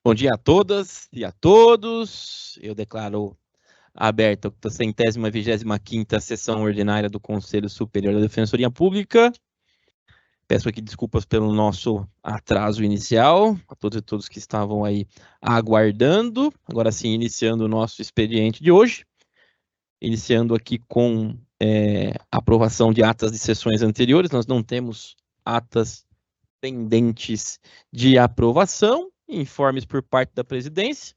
Bom dia a todas e a todos. Eu declaro aberta a 125ª sessão ordinária do Conselho Superior da Defensoria Pública. Peço aqui desculpas pelo nosso atraso inicial, a todos e todos que estavam aí aguardando. Agora sim, iniciando o nosso expediente de hoje. Iniciando aqui com aprovação de atas de sessões anteriores. Nós não temos atas pendentes de aprovação, informes por parte da presidência,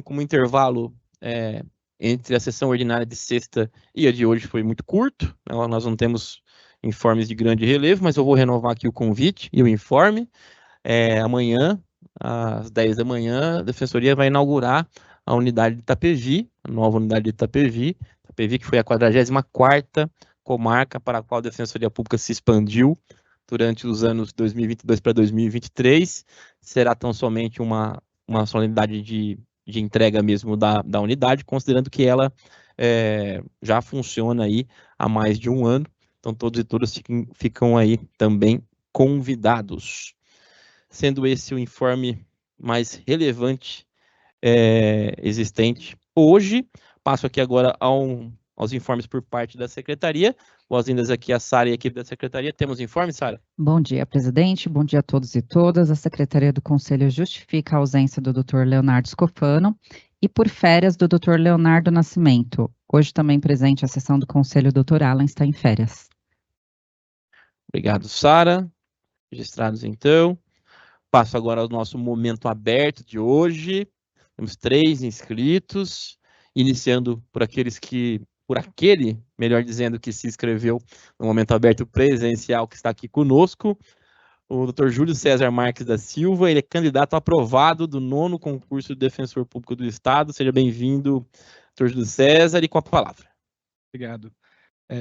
como intervalo entre a sessão ordinária de sexta e a de hoje foi muito curto, nós não temos informes de grande relevo, mas eu vou renovar aqui o convite e o informe. Amanhã, às 10 da manhã, a Defensoria vai inaugurar a unidade de Itapevi, a nova unidade de Itapevi, que foi a 44ª comarca para a qual a Defensoria Pública se expandiu durante os anos 2022 para 2023. Será tão somente uma solenidade de entrega mesmo da unidade, considerando que ela já funciona aí há mais de um ano. Então, todos e todas ficam aí também convidados. Sendo esse o informe mais relevante existente hoje, passo aqui agora aos informes por parte da Secretaria. Boas-vindas aqui a Sara e a equipe da Secretaria. Temos informe, Sara? Bom dia, presidente. Bom dia a todos e todas. A Secretaria do Conselho justifica a ausência do Dr. Leonardo Scofano e por férias do Dr. Leonardo Nascimento. Hoje também presente a sessão do Conselho, o Dr. Alan está em férias. Obrigado, Sara. Registrados, então. Passo agora ao nosso momento aberto de hoje. Temos 3 inscritos, iniciando por aquele, melhor dizendo, que se inscreveu no momento aberto presencial, que está aqui conosco, o Dr. Júlio César Marques da Silva. Ele é candidato aprovado do 9º concurso de Defensor Público do Estado. Seja bem-vindo, Dr. Júlio César, e com a palavra. Obrigado.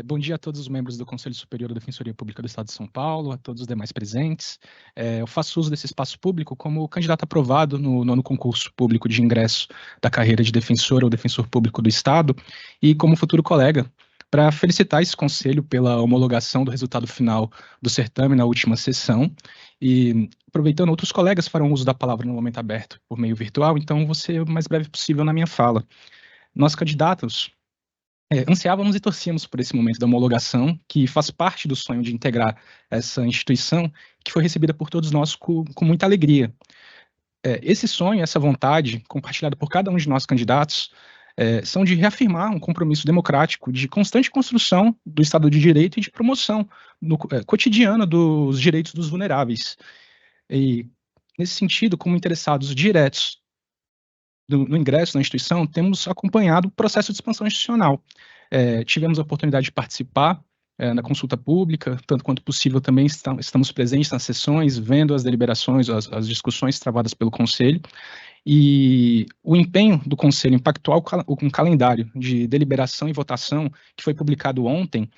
Bom dia a todos os membros do Conselho Superior da Defensoria Pública do Estado de São Paulo, a todos os demais presentes. Eu faço uso desse espaço público como candidato aprovado no 9º concurso público de ingresso da carreira de defensor ou defensor público do Estado e como futuro colega para felicitar esse conselho pela homologação do resultado final do certame na última sessão. E, aproveitando, outros colegas farão uso da palavra no momento aberto por meio virtual, então vou ser o mais breve possível na minha fala. Nós, candidatos, ansiávamos e torcíamos por esse momento da homologação, que faz parte do sonho de integrar essa instituição, que foi recebida por todos nós com muita alegria. Esse sonho, essa vontade, compartilhada por cada um de nós candidatos, são de reafirmar um compromisso democrático de constante construção do Estado de Direito e de promoção cotidiana dos direitos dos vulneráveis. E, nesse sentido, como interessados diretos no ingresso na instituição, temos acompanhado o processo de expansão institucional. Tivemos a oportunidade de participar na consulta pública, tanto quanto possível também estamos presentes nas sessões, vendo as deliberações, as discussões travadas pelo Conselho, e o empenho do Conselho em pactuar um calendário de deliberação e votação que foi publicado ontem,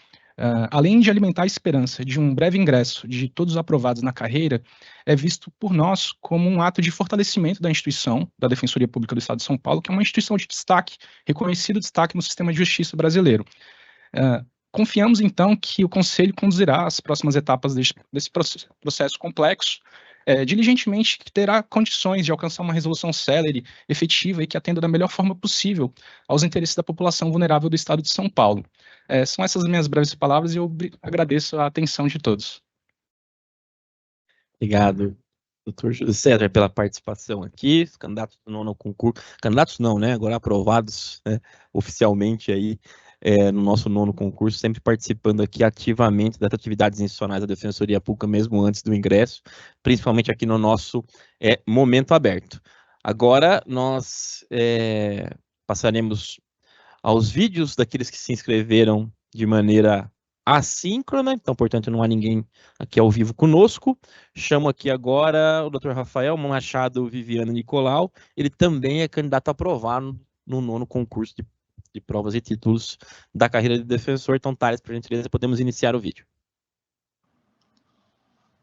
além de alimentar a esperança de um breve ingresso de todos os aprovados na carreira, é visto por nós como um ato de fortalecimento da instituição, da Defensoria Pública do Estado de São Paulo, que é uma instituição de destaque, reconhecido destaque no sistema de justiça brasileiro. Confiamos, então, que o Conselho conduzirá as próximas etapas desse processo complexo, diligentemente, que terá condições de alcançar uma resolução célere, efetiva e que atenda da melhor forma possível aos interesses da população vulnerável do Estado de São Paulo. São essas minhas breves palavras e eu agradeço a atenção de todos. Obrigado, doutor Júlio César, pela participação aqui. Os candidatos do 9º concurso, candidatos não, né? Agora aprovados, né, oficialmente aí no nosso 9º concurso, sempre participando aqui ativamente das atividades institucionais da Defensoria Pública, mesmo antes do ingresso, principalmente aqui no nosso momento aberto. Agora nós passaremos aos vídeos daqueles que se inscreveram de maneira assíncrona, então, portanto, não há ninguém aqui ao vivo conosco. Chamo aqui agora o Dr. Rafael Machado Viviano Nicolau. Ele também é candidato a aprovar no 9º concurso de provas e títulos da carreira de defensor. Então, Thales, por gentileza, podemos iniciar o vídeo.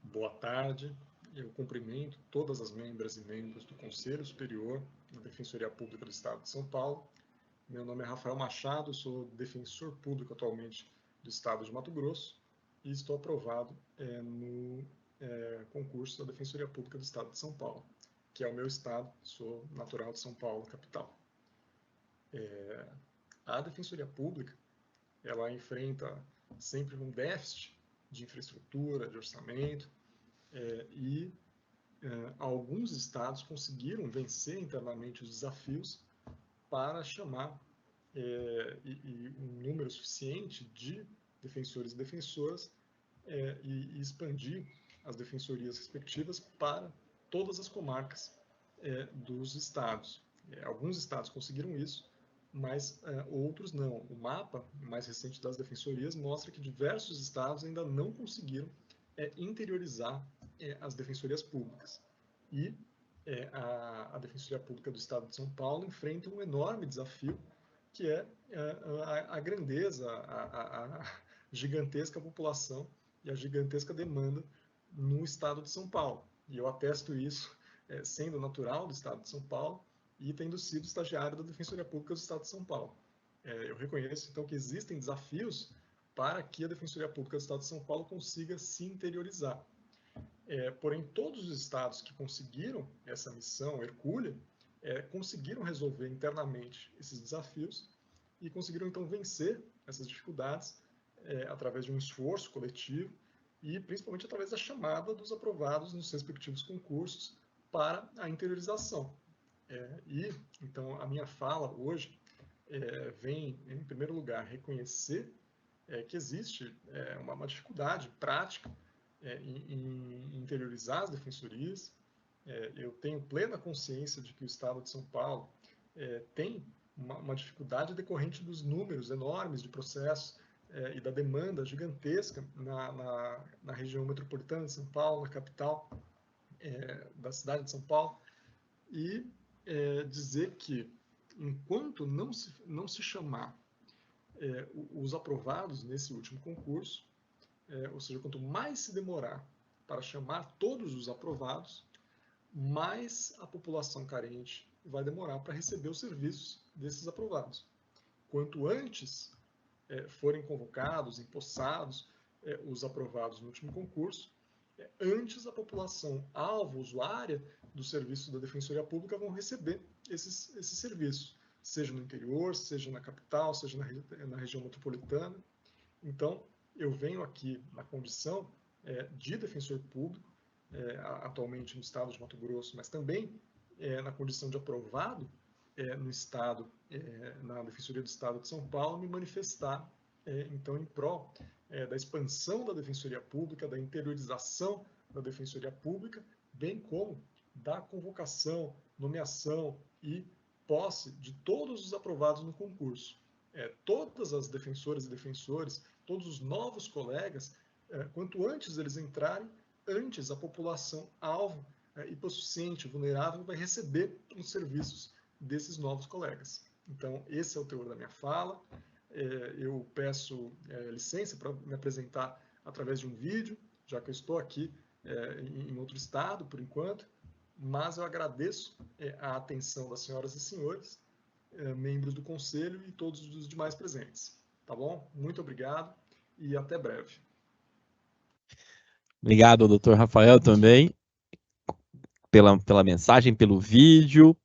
Boa tarde. Eu cumprimento todas as membras e membros do Conselho Superior da Defensoria Pública do Estado de São Paulo. Meu nome é Rafael Machado, sou defensor público atualmente do Estado de Mato Grosso e estou aprovado no concurso da Defensoria Pública do Estado de São Paulo. que é o meu estado, sou natural de São Paulo, capital. A Defensoria Pública, ela enfrenta sempre um déficit de infraestrutura, de orçamento, e alguns estados conseguiram vencer internamente os desafios para chamar um número suficiente de defensores e defensoras e expandir as defensorias respectivas para todas as comarcas dos estados. Alguns estados conseguiram isso, mas outros não. O mapa mais recente das defensorias mostra que diversos estados ainda não conseguiram interiorizar as defensorias públicas. E a Defensoria Pública do Estado de São Paulo enfrenta um enorme desafio, que é a grandeza, a gigantesca população e a gigantesca demanda no Estado de São Paulo. E eu atesto isso sendo natural do Estado de São Paulo e tendo sido estagiário da Defensoria Pública do Estado de São Paulo. Eu reconheço, então, que existem desafios para que a Defensoria Pública do Estado de São Paulo consiga se interiorizar. Porém, todos os estados que conseguiram essa missão hercúlea conseguiram resolver internamente esses desafios e conseguiram, então, vencer essas dificuldades através de um esforço coletivo e, principalmente, através da chamada dos aprovados nos respectivos concursos para a interiorização. Então, a minha fala hoje vem, em primeiro lugar, reconhecer que existe uma dificuldade prática em interiorizar as defensorias. Eu tenho plena consciência de que o Estado de São Paulo tem uma dificuldade decorrente dos números enormes de processos e da demanda gigantesca na região metropolitana de São Paulo, na capital da cidade de São Paulo, e dizer que, enquanto não se chamar os aprovados nesse último concurso, ou seja, quanto mais se demorar para chamar todos os aprovados, mais a população carente vai demorar para receber os serviços desses aprovados. Quanto antes forem convocados, empossados os aprovados no último concurso, antes a população alvo, usuária do serviço da Defensoria Pública vão receber esses serviços, seja no interior, seja na capital, seja na região metropolitana. Então, eu venho aqui na condição de defensor público, atualmente no estado de Mato Grosso, mas também na condição de aprovado no estado, na Defensoria do Estado de São Paulo, me manifestar, então, em prol da expansão da Defensoria Pública, da interiorização da Defensoria Pública, bem como da convocação, nomeação e posse de todos os aprovados no concurso. Todas as defensoras e defensores, todos os novos colegas, quanto antes eles entrarem, antes a população alvo, hipossuficiente, vulnerável, vai receber os serviços desses novos colegas. Então, esse é o teor da minha fala. Eu peço licença para me apresentar através de um vídeo, já que eu estou aqui em outro estado, por enquanto, mas eu agradeço a atenção das senhoras e senhores, membros do Conselho e todos os demais presentes. Tá bom? Muito obrigado e até breve. Obrigado, doutor Rafael, também, pela mensagem, pelo vídeo,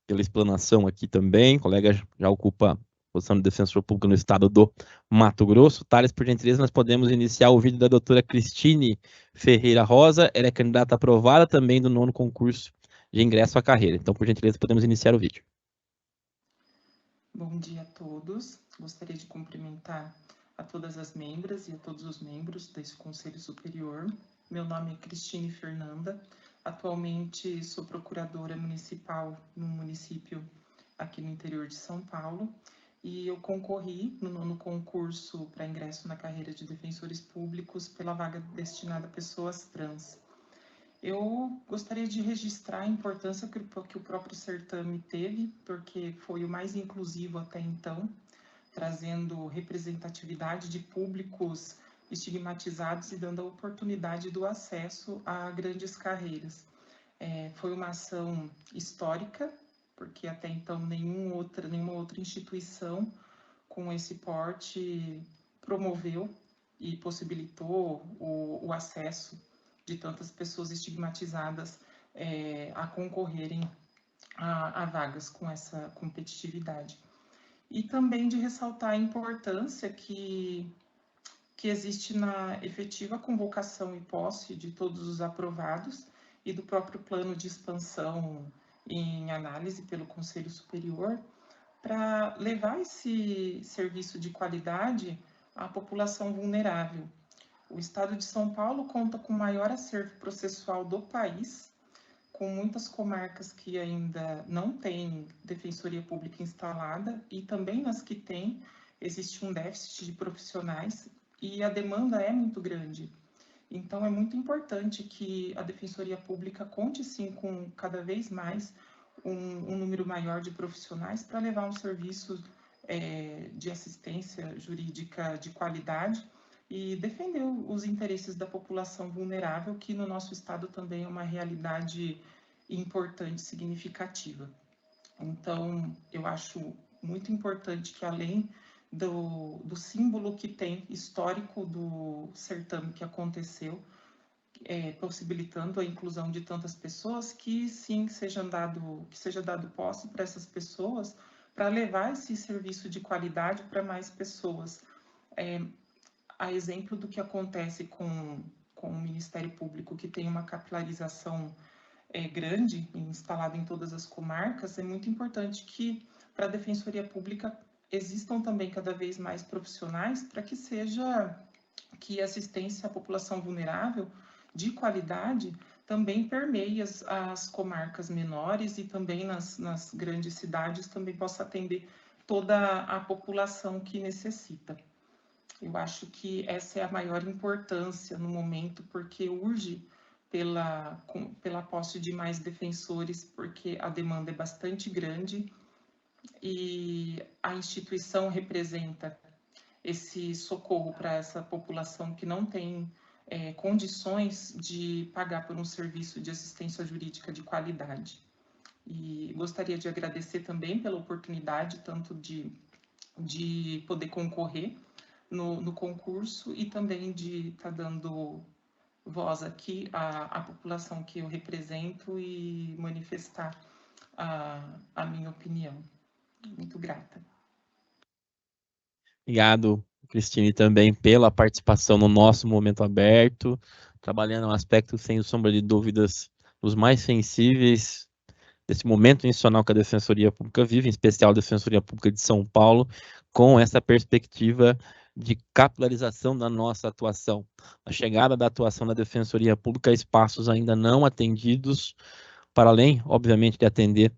pela explanação aqui também. O colega já ocupa a posição de defensor público no estado do Mato Grosso. Thales, por gentileza, nós podemos iniciar o vídeo da doutora Cristine Ferreira Rosa. Ela é candidata aprovada também do 9º concurso de ingresso à carreira. Então, por gentileza, podemos iniciar o vídeo. Bom dia a todos. Gostaria de cumprimentar a todas as membras e a todos os membros desse Conselho Superior. Meu nome é Cristine Fernanda. Atualmente sou procuradora municipal no município aqui no interior de São Paulo e eu concorri no 9º concurso para ingresso na carreira de defensores públicos pela vaga destinada a pessoas trans. Eu gostaria de registrar a importância que o próprio certame teve, porque foi o mais inclusivo até então, trazendo representatividade de públicos estigmatizados e dando a oportunidade do acesso a grandes carreiras. Foi uma ação histórica, porque até então nenhuma outra instituição com esse porte promoveu e possibilitou o acesso de tantas pessoas estigmatizadas a concorrerem a vagas com essa competitividade. E também de ressaltar a importância que existe na efetiva convocação e posse de todos os aprovados e do próprio plano de expansão em análise pelo Conselho Superior, para levar esse serviço de qualidade à população vulnerável. O Estado de São Paulo conta com o maior acervo processual do país, com muitas comarcas que ainda não têm defensoria pública instalada, e também nas que têm, existe um déficit de profissionais e a demanda é muito grande. Então, é muito importante que a defensoria pública conte, sim, com cada vez mais um número maior de profissionais para levar um serviço de assistência jurídica de qualidade e defender os interesses da população vulnerável, que no nosso estado também é uma realidade importante, significativa. Então, eu acho muito importante que, além do símbolo que tem histórico do certame que aconteceu, possibilitando a inclusão de tantas pessoas, que sim, que seja dado posse para essas pessoas, para levar esse serviço de qualidade para mais pessoas. A exemplo do que acontece com o Ministério Público, que tem uma capilarização grande, instalada em todas as comarcas, é muito importante que, para a Defensoria Pública, existam também cada vez mais profissionais para que a assistência à população vulnerável de qualidade também permeie as comarcas menores e também nas grandes cidades também possa atender toda a população que necessita. Eu acho que essa é a maior importância no momento, porque urge pela posse de mais defensores, porque a demanda é bastante grande e a instituição representa esse socorro para essa população que não tem condições de pagar por um serviço de assistência jurídica de qualidade. E gostaria de agradecer também pela oportunidade, tanto de poder concorrer no concurso e também de estar dando voz aqui à população que eu represento e manifestar a minha opinião. Muito grata. Obrigado, Cristine, também pela participação no nosso Momento Aberto, trabalhando um aspecto, sem sombra de dúvidas, dos mais sensíveis desse momento institucional que a Defensoria Pública vive, em especial a Defensoria Pública de São Paulo, com essa perspectiva de capilarização da nossa atuação. A chegada da atuação da Defensoria Pública a espaços ainda não atendidos, para além, obviamente, de atender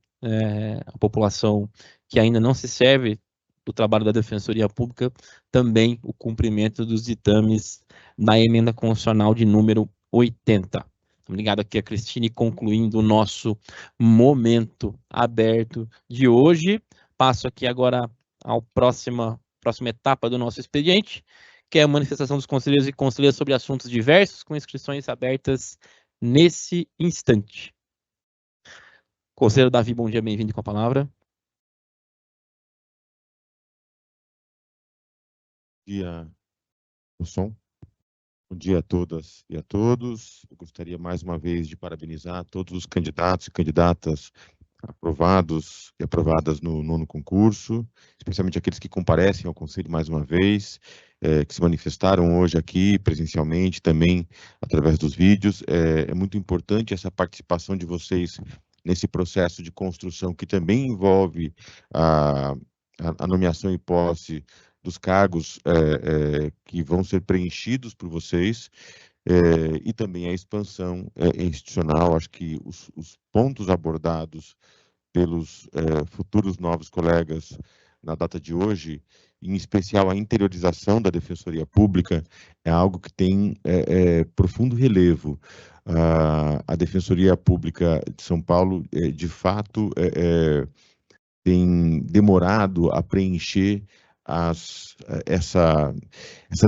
a população que ainda não se serve do trabalho da Defensoria Pública, também o cumprimento dos ditames da emenda constitucional de número 80. Obrigado aqui a Cristine, concluindo o nosso Momento Aberto de hoje. Passo aqui agora à próxima etapa do nosso expediente, que é a manifestação dos conselheiros e conselheiras sobre assuntos diversos, com inscrições abertas nesse instante. Conselheiro Davi, bom dia, bem-vindo com a palavra. Bom dia, Wilson. Bom dia a todas e a todos. Eu gostaria mais uma vez de parabenizar todos os candidatos e candidatas aprovados e aprovadas no 9º concurso, especialmente aqueles que comparecem ao Conselho mais uma vez, que se manifestaram hoje aqui presencialmente, também através dos vídeos. É muito importante essa participação de vocês nesse processo de construção que também envolve a nomeação e posse dos cargos que vão ser preenchidos por vocês, e também a expansão institucional. Acho que os pontos abordados pelos futuros novos colegas na data de hoje, em especial a interiorização da Defensoria Pública, é algo que tem profundo relevo. A Defensoria Pública de São Paulo, de fato, tem demorado a preencher essa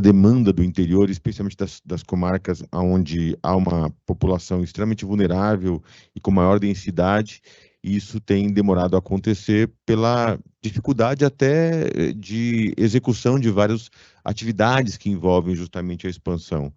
demanda do interior, especialmente das comarcas onde há uma população extremamente vulnerável e com maior densidade, e isso tem demorado a acontecer pela dificuldade até de execução de várias atividades que envolvem justamente a expansão.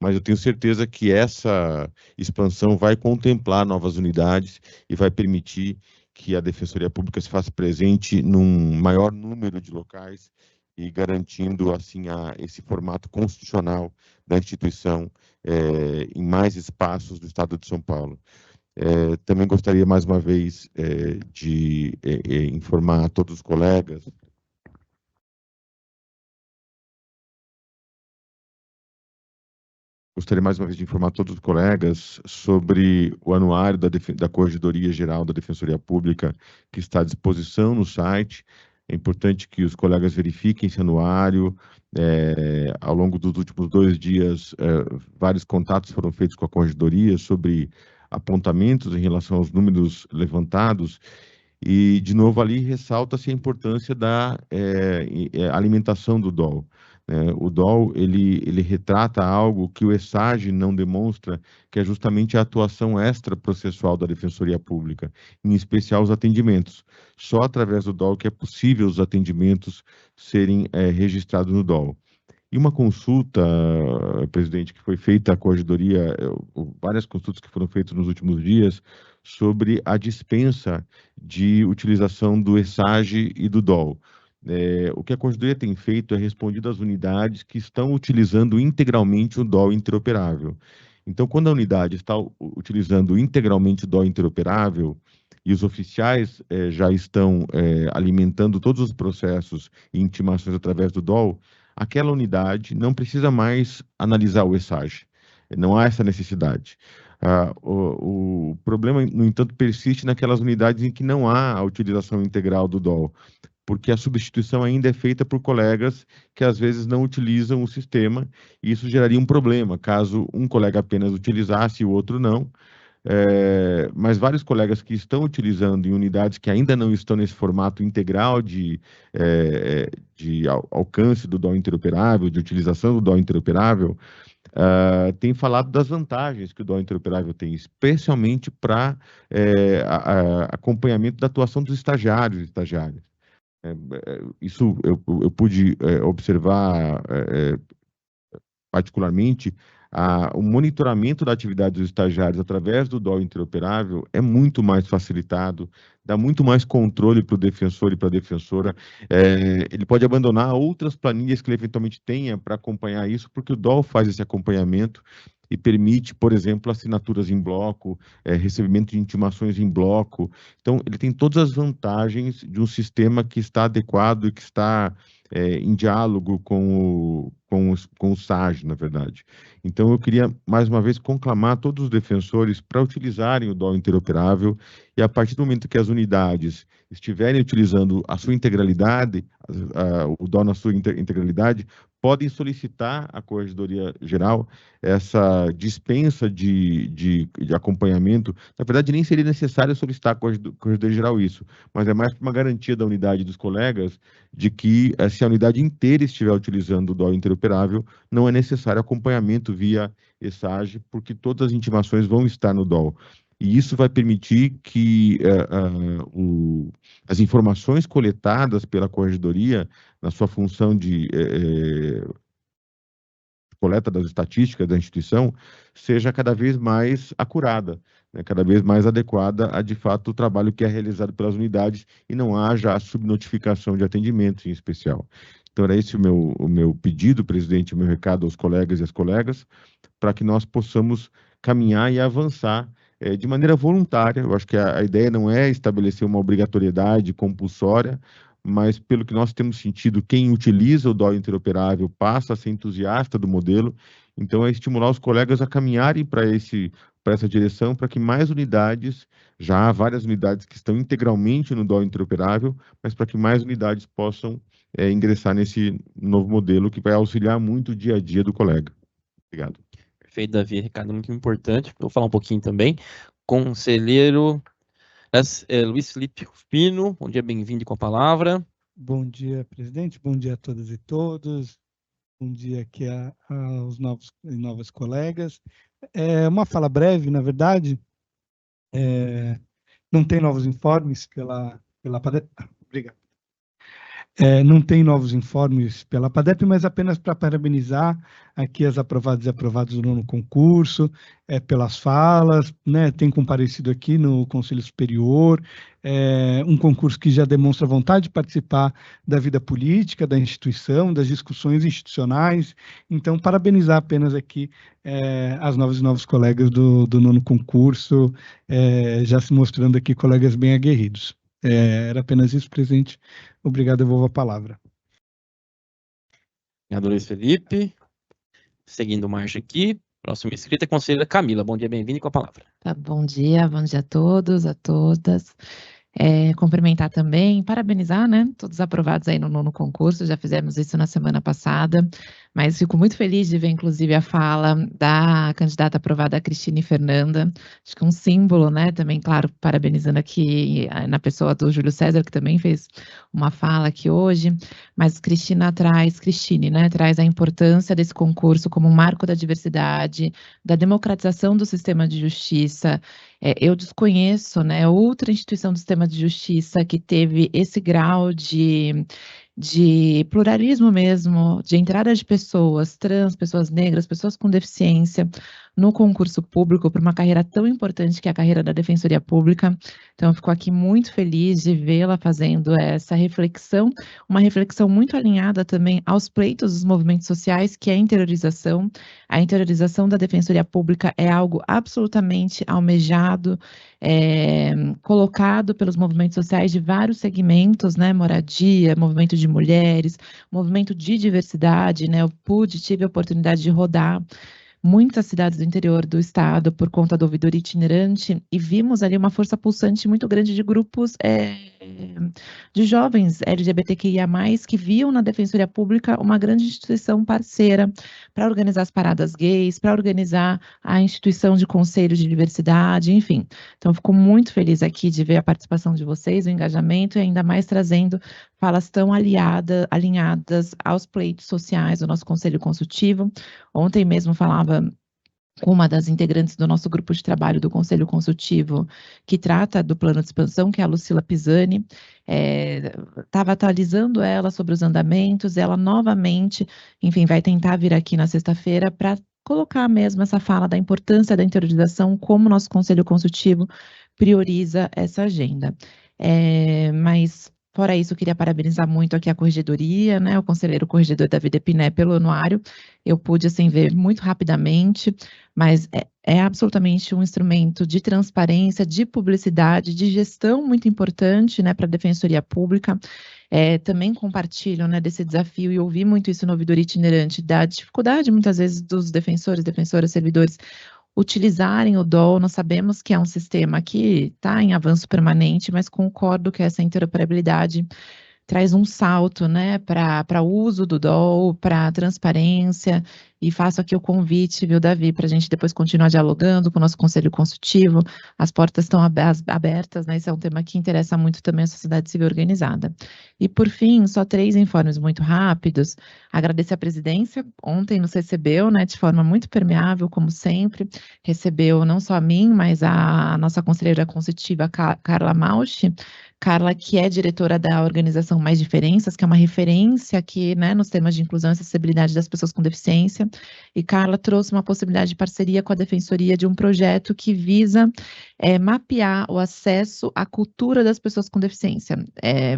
mas eu tenho certeza que essa expansão vai contemplar novas unidades e vai permitir que a Defensoria Pública se faça presente num maior número de locais e garantindo, assim, esse formato constitucional da instituição em mais espaços do Estado de São Paulo. Também gostaria, mais uma vez, de informar a todos os colegas de informar todos os colegas sobre o anuário da Corregedoria Geral da Defensoria Pública, que está à disposição no site. É importante que os colegas verifiquem esse anuário. Ao longo dos últimos 2 dias, vários contatos foram feitos com a Corregedoria sobre apontamentos em relação aos números levantados. E, de novo, ali ressalta-se a importância da alimentação do DOL. O DOL, ele retrata algo que o ESAGE não demonstra, que é justamente a atuação extraprocessual da Defensoria Pública, em especial os atendimentos. Só através do DOL que é possível os atendimentos serem registrados no DOL. E uma consulta, presidente, que foi feita à Corregedoria, várias consultas que foram feitas nos últimos dias, sobre a dispensa de utilização do ESAGE e do DOL. O que a Corregedoria tem feito é respondido às unidades que estão utilizando integralmente o DOL interoperável. Então, quando a unidade está utilizando integralmente o DOL interoperável e os oficiais já estão alimentando todos os processos e intimações através do DOL, aquela unidade não precisa mais analisar o ESAGE. Não há essa necessidade. O problema, no entanto, persiste naquelas unidades em que não há a utilização integral do DOL, porque a substituição ainda é feita por colegas que às vezes não utilizam o sistema, e isso geraria um problema, caso um colega apenas utilizasse e o outro não. Mas vários colegas que estão utilizando em unidades que ainda não estão nesse formato integral de alcance do DOL interoperável, de utilização do DOL interoperável, tem falado das vantagens que o DOL interoperável tem, especialmente para acompanhamento da atuação dos estagiários e estagiárias. Isso eu pude observar particularmente. O monitoramento da atividade dos estagiários através do DOL interoperável é muito mais facilitado, dá muito mais controle para o defensor e para a defensora. Ele pode abandonar outras planilhas que ele eventualmente tenha para acompanhar isso, porque o DOL faz esse acompanhamento e permite, por exemplo, assinaturas em bloco, recebimento de intimações em bloco. Então, ele tem todas as vantagens de um sistema que está adequado e que está em diálogo com o SAGE, na verdade. Então, eu queria, mais uma vez, conclamar todos os defensores para utilizarem o DOL interoperável, e a partir do momento que as unidades estiverem utilizando a sua integralidade, o DOL na sua integralidade, podem solicitar à Corregedoria Geral essa dispensa de acompanhamento. Na verdade, nem seria necessário solicitar à Corregedoria Geral isso, mas é mais para uma garantia da unidade dos colegas de que, se a unidade inteira estiver utilizando o DOL interoperável, não é necessário acompanhamento via ESAGE, porque todas as intimações vão estar no DOL. E isso vai permitir que as informações coletadas pela Corregedoria, na sua função de coleta das estatísticas da instituição, seja cada vez mais acurada, né, cada vez mais adequada a, de fato, o trabalho que é realizado pelas unidades, e não haja a subnotificação de atendimentos em especial. Então, era esse o meu pedido, presidente, o meu recado aos colegas e às colegas, para que nós possamos caminhar e avançar de maneira voluntária. Eu acho que a ideia não é estabelecer uma obrigatoriedade compulsória, mas, pelo que nós temos sentido, quem utiliza o DOL interoperável passa a ser entusiasta do modelo. Então, é estimular os colegas a caminharem para essa direção, para que mais unidades, já há várias unidades que estão integralmente no DOL interoperável, mas para que mais unidades possam ingressar nesse novo modelo, que vai auxiliar muito o dia a dia do colega. Obrigado. Perfeito, Davi. Recado muito importante. Vou falar um pouquinho também. Conselheiro Luiz Felipe Rufino, bom dia, bem-vindo com a palavra. Bom dia, presidente. Bom dia a todas e todos. Bom dia aqui aos novos e novas colegas. Uma fala breve, na verdade. Não tem novos informes pela obrigado. Não tem novos informes pela PADEP, mas apenas para parabenizar aqui as aprovadas e aprovados do nono concurso, pelas falas, né? Tem comparecido aqui no Conselho Superior, um concurso que já demonstra vontade de participar da vida política, da instituição, das discussões institucionais. Então, parabenizar apenas aqui as novas e novos colegas do nono concurso, já se mostrando aqui colegas bem aguerridos. Era apenas isso, presidente. Obrigado, eu devolvo a palavra. Obrigado, Luiz Felipe. Seguindo marcha aqui, próxima inscrita é a conselheira Camila. Bom dia, bem-vindo e com a palavra. Tá, bom dia a todos, a todas. Cumprimentar também, parabenizar, né, todos aprovados aí no nono concurso, já fizemos isso na semana passada, mas fico muito feliz de ver, inclusive, a fala da candidata aprovada, Cristine Fernanda, acho que um símbolo, né, também, claro, parabenizando aqui na pessoa do Júlio César, que também fez uma fala aqui hoje, mas Cristine, né, traz a importância desse concurso como um marco da diversidade, da democratização do sistema de justiça. Eu desconheço, né, outra instituição do sistema de justiça que teve esse grau de pluralismo mesmo, de entrada de pessoas trans, pessoas negras, pessoas com deficiência no concurso público para uma carreira tão importante que é a carreira da Defensoria Pública. Então, eu fico aqui muito feliz de vê-la fazendo essa reflexão, uma reflexão muito alinhada também aos pleitos dos movimentos sociais, que é a interiorização. A interiorização da Defensoria Pública é algo absolutamente almejado, colocado pelos movimentos sociais de vários segmentos, né, moradia, movimento de mulheres, movimento de diversidade, né, eu tive a oportunidade de rodar muitas cidades do interior do estado por conta da ouvidoria itinerante e vimos ali uma força pulsante muito grande de grupos de jovens LGBTQIA+, que viam na Defensoria Pública uma grande instituição parceira para organizar as paradas gays, para organizar a instituição de conselho de diversidade, enfim. Então, eu fico muito feliz aqui de ver a participação de vocês, o engajamento e ainda mais trazendo falas tão alinhadas aos pleitos sociais do nosso Conselho Consultivo. Ontem mesmo falava com uma das integrantes do nosso grupo de trabalho do Conselho Consultivo, que trata do plano de expansão, que é a Lucila Pisani, estava atualizando ela sobre os andamentos, ela novamente, enfim, vai tentar vir aqui na sexta-feira para colocar mesmo essa fala da importância da interiorização, como o nosso Conselho Consultivo prioriza essa agenda. Mas fora isso, eu queria parabenizar muito aqui a corregedoria, né, o conselheiro corregedor David Epiné pelo anuário. Eu pude, assim, ver muito rapidamente, mas é absolutamente um instrumento de transparência, de publicidade, de gestão muito importante, né, para a Defensoria Pública. Também compartilho, né, desse desafio e ouvi muito isso no ouvidoria itinerante, da dificuldade, muitas vezes, dos defensores, defensoras, servidores, utilizarem o DOL. Nós sabemos que é um sistema que está em avanço permanente, mas concordo que essa interoperabilidade traz um salto, né, para o uso do DOL, para a transparência, e faço aqui o convite, viu, Davi, para a gente depois continuar dialogando com o nosso Conselho Consultivo. As portas estão abertas, né, esse é um tema que interessa muito também a sociedade civil organizada. E, por fim, só 3 informes muito rápidos. Agradecer a presidência, ontem nos recebeu, né, de forma muito permeável, como sempre, recebeu não só a mim, mas a nossa conselheira consultiva, Carla Mausch. Carla, que é diretora da organização Mais Diferenças, que é uma referência aqui, né, nos temas de inclusão e acessibilidade das pessoas com deficiência, e Carla trouxe uma possibilidade de parceria com a Defensoria de um projeto que visa mapear o acesso à cultura das pessoas com deficiência.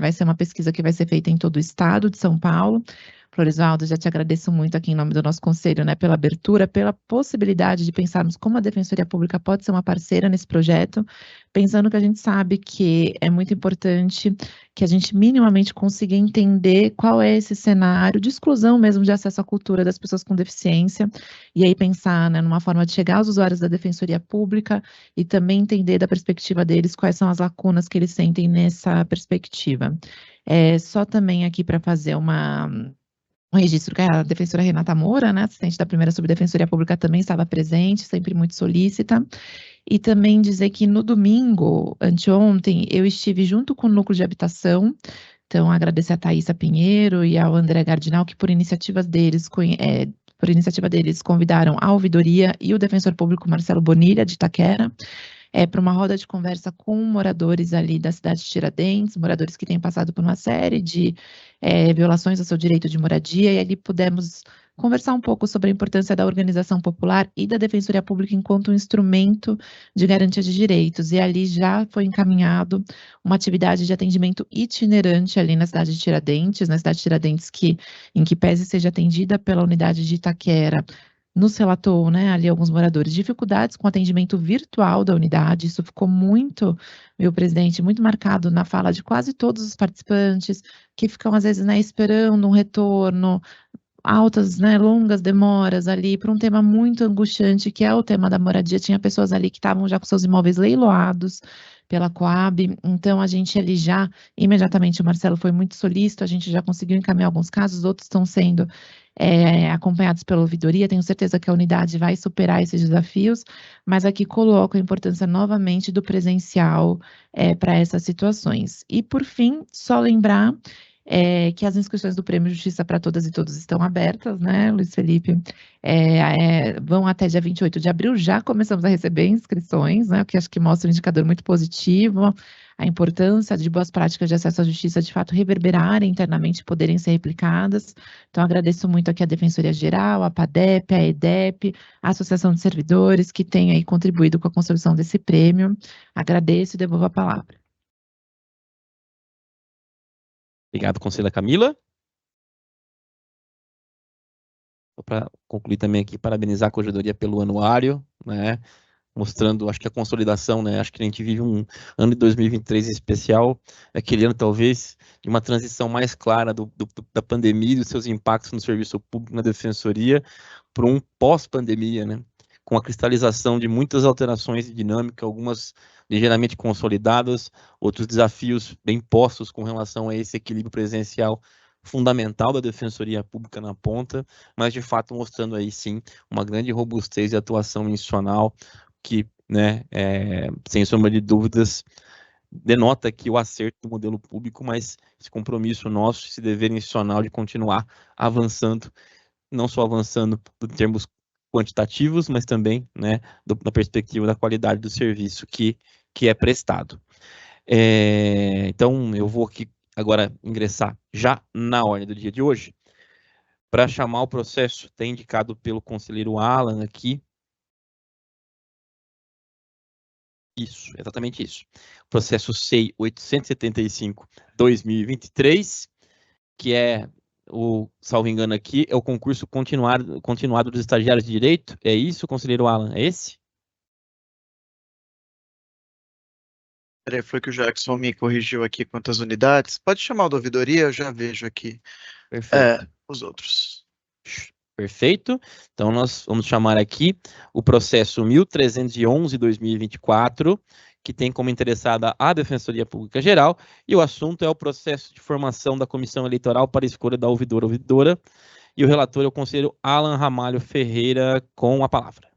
Vai ser uma pesquisa que vai ser feita em todo o estado de São Paulo. Floresvaldo, já te agradeço muito aqui em nome do nosso conselho, né, pela abertura, pela possibilidade de pensarmos como a Defensoria Pública pode ser uma parceira nesse projeto, pensando que a gente sabe que é muito importante que a gente minimamente consiga entender qual é esse cenário de exclusão mesmo de acesso à cultura das pessoas com deficiência, e aí pensar, né, numa forma de chegar aos usuários da Defensoria Pública e também entender da perspectiva deles quais são as lacunas que eles sentem nessa perspectiva. Só também aqui para fazer um registro que a defensora Renata Moura, né, assistente da primeira Subdefensoria Pública, também estava presente, sempre muito solícita. E também dizer que no domingo, anteontem, eu estive junto com o Núcleo de Habitação. Então, agradecer a Thaísa Pinheiro e ao André Gardinal, que por iniciativa deles convidaram a ouvidoria e o defensor público Marcelo Bonilha, de Itaquera. para uma roda de conversa com moradores ali da cidade de Tiradentes, moradores que têm passado por uma série de violações ao seu direito de moradia, e ali pudemos conversar um pouco sobre a importância da organização popular e da Defensoria Pública enquanto um instrumento de garantia de direitos. E ali já foi encaminhado uma atividade de atendimento itinerante ali na cidade de Tiradentes, em que pese seja atendida pela unidade de Itaquera, nos relatou, né, ali alguns moradores, dificuldades com atendimento virtual da unidade. Isso ficou muito, meu presidente, muito marcado na fala de quase todos os participantes, que ficam, às vezes, né, esperando um retorno, altas, né, longas demoras ali, para um tema muito angustiante, que é o tema da moradia. Tinha pessoas ali que estavam já com seus imóveis leiloados pela Coab, então a gente ali já, imediatamente, o Marcelo foi muito solícito, a gente já conseguiu encaminhar alguns casos, outros estão sendo acompanhados pela ouvidoria. Tenho certeza que a unidade vai superar esses desafios, mas aqui coloco a importância novamente do presencial para essas situações. E, por fim, só lembrar que as inscrições do Prêmio Justiça para Todas e Todos estão abertas, né, Luiz Felipe? Vão até dia 28 de abril, já começamos a receber inscrições, né, o que acho que mostra um indicador muito positivo, a importância de boas práticas de acesso à justiça de fato reverberarem internamente e poderem ser replicadas. Então, agradeço muito aqui a Defensoria Geral, a PADEP, a EDEP, a Associação de Servidores, que tem aí contribuído com a construção desse prêmio. Agradeço e devolvo a palavra. Obrigado, conselheira Camila. Para concluir também aqui, parabenizar a Corregedoria pelo anuário, né, mostrando, acho que a consolidação, né, acho que a gente vive um ano de 2023 especial, aquele ano talvez de uma transição mais clara da pandemia e dos seus impactos no serviço público, na defensoria, para um pós-pandemia, né, com a cristalização de muitas alterações de dinâmica, algumas ligeiramente consolidadas, outros desafios bem postos com relação a esse equilíbrio presencial fundamental da Defensoria Pública na ponta, mas de fato mostrando aí sim uma grande robustez e atuação institucional que, né, sem sombra de dúvidas, denota aqui o acerto do modelo público, mas esse compromisso nosso, esse dever institucional de continuar avançando, não só avançando em termos quantitativos, mas também, né, na perspectiva da qualidade do serviço que é prestado. Então, eu vou aqui agora ingressar já na ordem do dia de hoje, para chamar o processo, tem indicado pelo conselheiro Alan aqui. Isso, exatamente isso. Processo SEI 875/2023, que é, salvo engano aqui, é o concurso continuado dos estagiários de direito. É isso, conselheiro Alan? É esse? Peraí, foi que o Jackson me corrigiu aqui quantas unidades. Pode chamar o da ouvidoria, eu já vejo aqui os outros. Perfeito. Então, nós vamos chamar aqui o processo 1311/2024, que tem como interessada a Defensoria Pública Geral, e o assunto é o processo de formação da Comissão Eleitoral para a escolha da ouvidora, e o relator é o conselheiro Alan Ramalho Ferreira, com a palavra.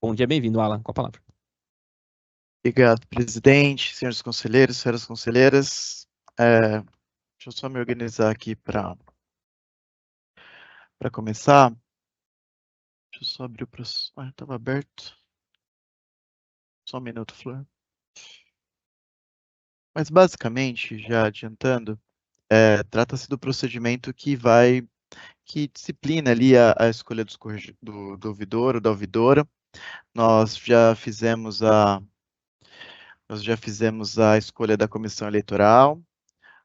Bom dia, bem-vindo, Alan, com a palavra. Obrigado, presidente, senhores conselheiros, senhoras conselheiras. Deixa eu só me organizar aqui para começar. Deixa eu só abrir o processo. Estava aberto. Só um minuto, Flor. Mas, basicamente, já adiantando, trata-se do procedimento que disciplina ali a escolha do ouvidor ou da ouvidora. Nós já fizemos a escolha da comissão eleitoral.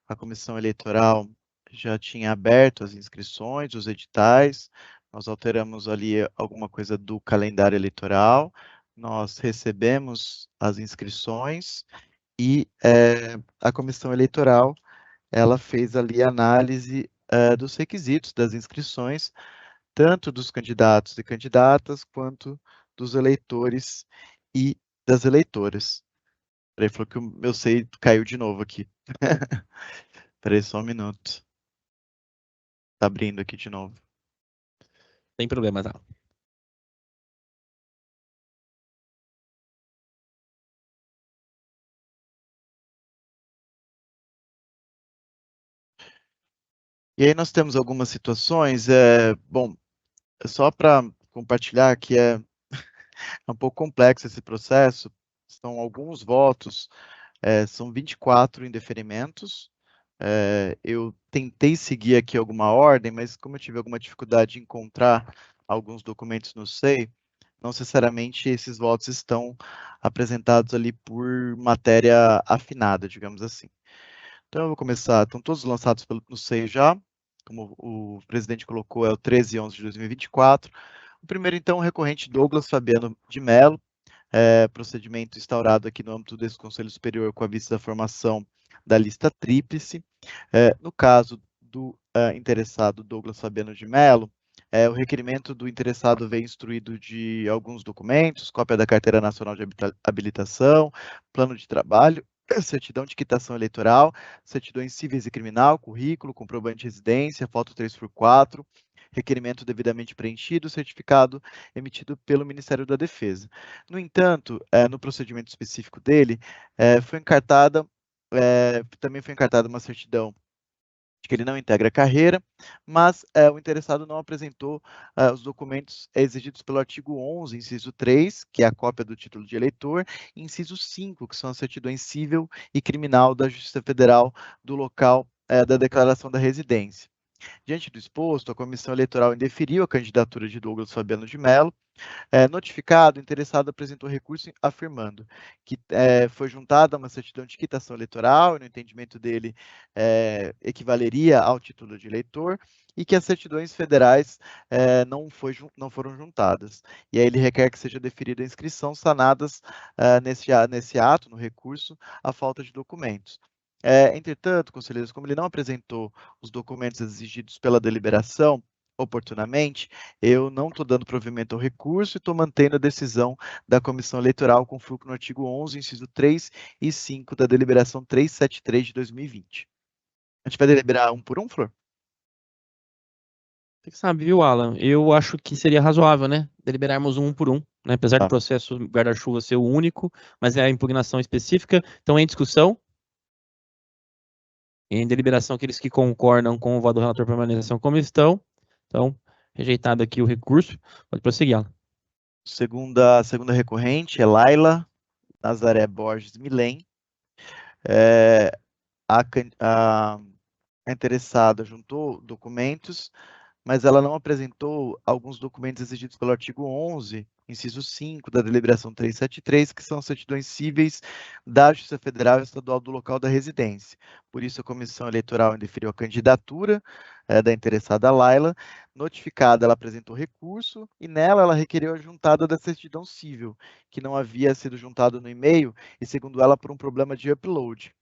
A comissão eleitoral já tinha aberto as inscrições, os editais. Nós alteramos ali alguma coisa do calendário eleitoral. Nós recebemos as inscrições e a comissão eleitoral ela fez ali a análise dos requisitos das inscrições, tanto dos candidatos e candidatas, quanto dos eleitores e das eleitoras. Peraí, falou que o meu SEI caiu de novo aqui. Peraí, só um minuto. Tá abrindo aqui de novo. Sem problema, tá? E aí nós temos algumas situações, bom, só para compartilhar que É um pouco complexo esse processo, são alguns votos, são 24 indeferimentos. Eu tentei seguir aqui alguma ordem, mas como eu tive alguma dificuldade de encontrar alguns documentos no SEI, não necessariamente esses votos estão apresentados ali por matéria afinada, digamos assim. Então eu vou começar, estão todos lançados no SEI já, como o presidente colocou, é o 13/11 de 2024. O primeiro, então, o recorrente Douglas Fabiano de Mello, procedimento instaurado aqui no âmbito desse Conselho Superior com a vista da formação da lista tríplice. No caso do interessado Douglas Fabiano de Mello, o requerimento do interessado vem instruído de alguns documentos, cópia da Carteira Nacional de Habilitação, plano de trabalho, certidão de quitação eleitoral, certidões cíveis e criminal, currículo, comprovante de residência, foto 3x4, requerimento devidamente preenchido, certificado emitido pelo Ministério da Defesa. No entanto, no procedimento específico dele, também foi encartada uma certidão de que ele não integra a carreira, mas o interessado não apresentou os documentos exigidos pelo artigo 11, inciso 3, que é a cópia do título de eleitor, e inciso 5, que são as certidões civil e criminal da Justiça Federal do local da declaração da residência. Diante do exposto, a Comissão Eleitoral indeferiu a candidatura de Douglas Fabiano de Mello. Notificado, o interessado apresentou recurso afirmando que foi juntada uma certidão de quitação eleitoral, e no entendimento dele equivaleria ao título de eleitor, e que as certidões federais não foram juntadas. E aí ele requer que seja deferida a inscrição, sanadas nesse ato, no recurso, a falta de documentos. Entretanto, conselheiros, como ele não apresentou os documentos exigidos pela deliberação oportunamente, eu não estou dando provimento ao recurso e estou mantendo a decisão da Comissão Eleitoral com fulcro no artigo 11, inciso 3 e 5 da deliberação 373 de 2020. A gente vai deliberar um por um, Flor? Você que sabe, viu, Alan? Eu acho que seria razoável, né? Deliberarmos um por um, né? Apesar do processo guarda-chuva ser o único, mas é a impugnação específica. Então, em discussão, em deliberação, aqueles que concordam com o voto do relator permaneçam como estão. Então, rejeitado aqui o recurso, pode prosseguir, Alan. Segunda recorrente é Laila Nazaré Borges Milém. A interessada juntou documentos, mas ela não apresentou alguns documentos exigidos pelo artigo 11, inciso 5 da deliberação 373, que são certidões cíveis da Justiça Federal e Estadual do local da residência. Por isso, a Comissão Eleitoral indeferiu a candidatura da interessada Laila. Notificada, ela apresentou recurso e nela ela requeriu a juntada da certidão civil, que não havia sido juntado no e-mail e, segundo ela, por um problema de upload.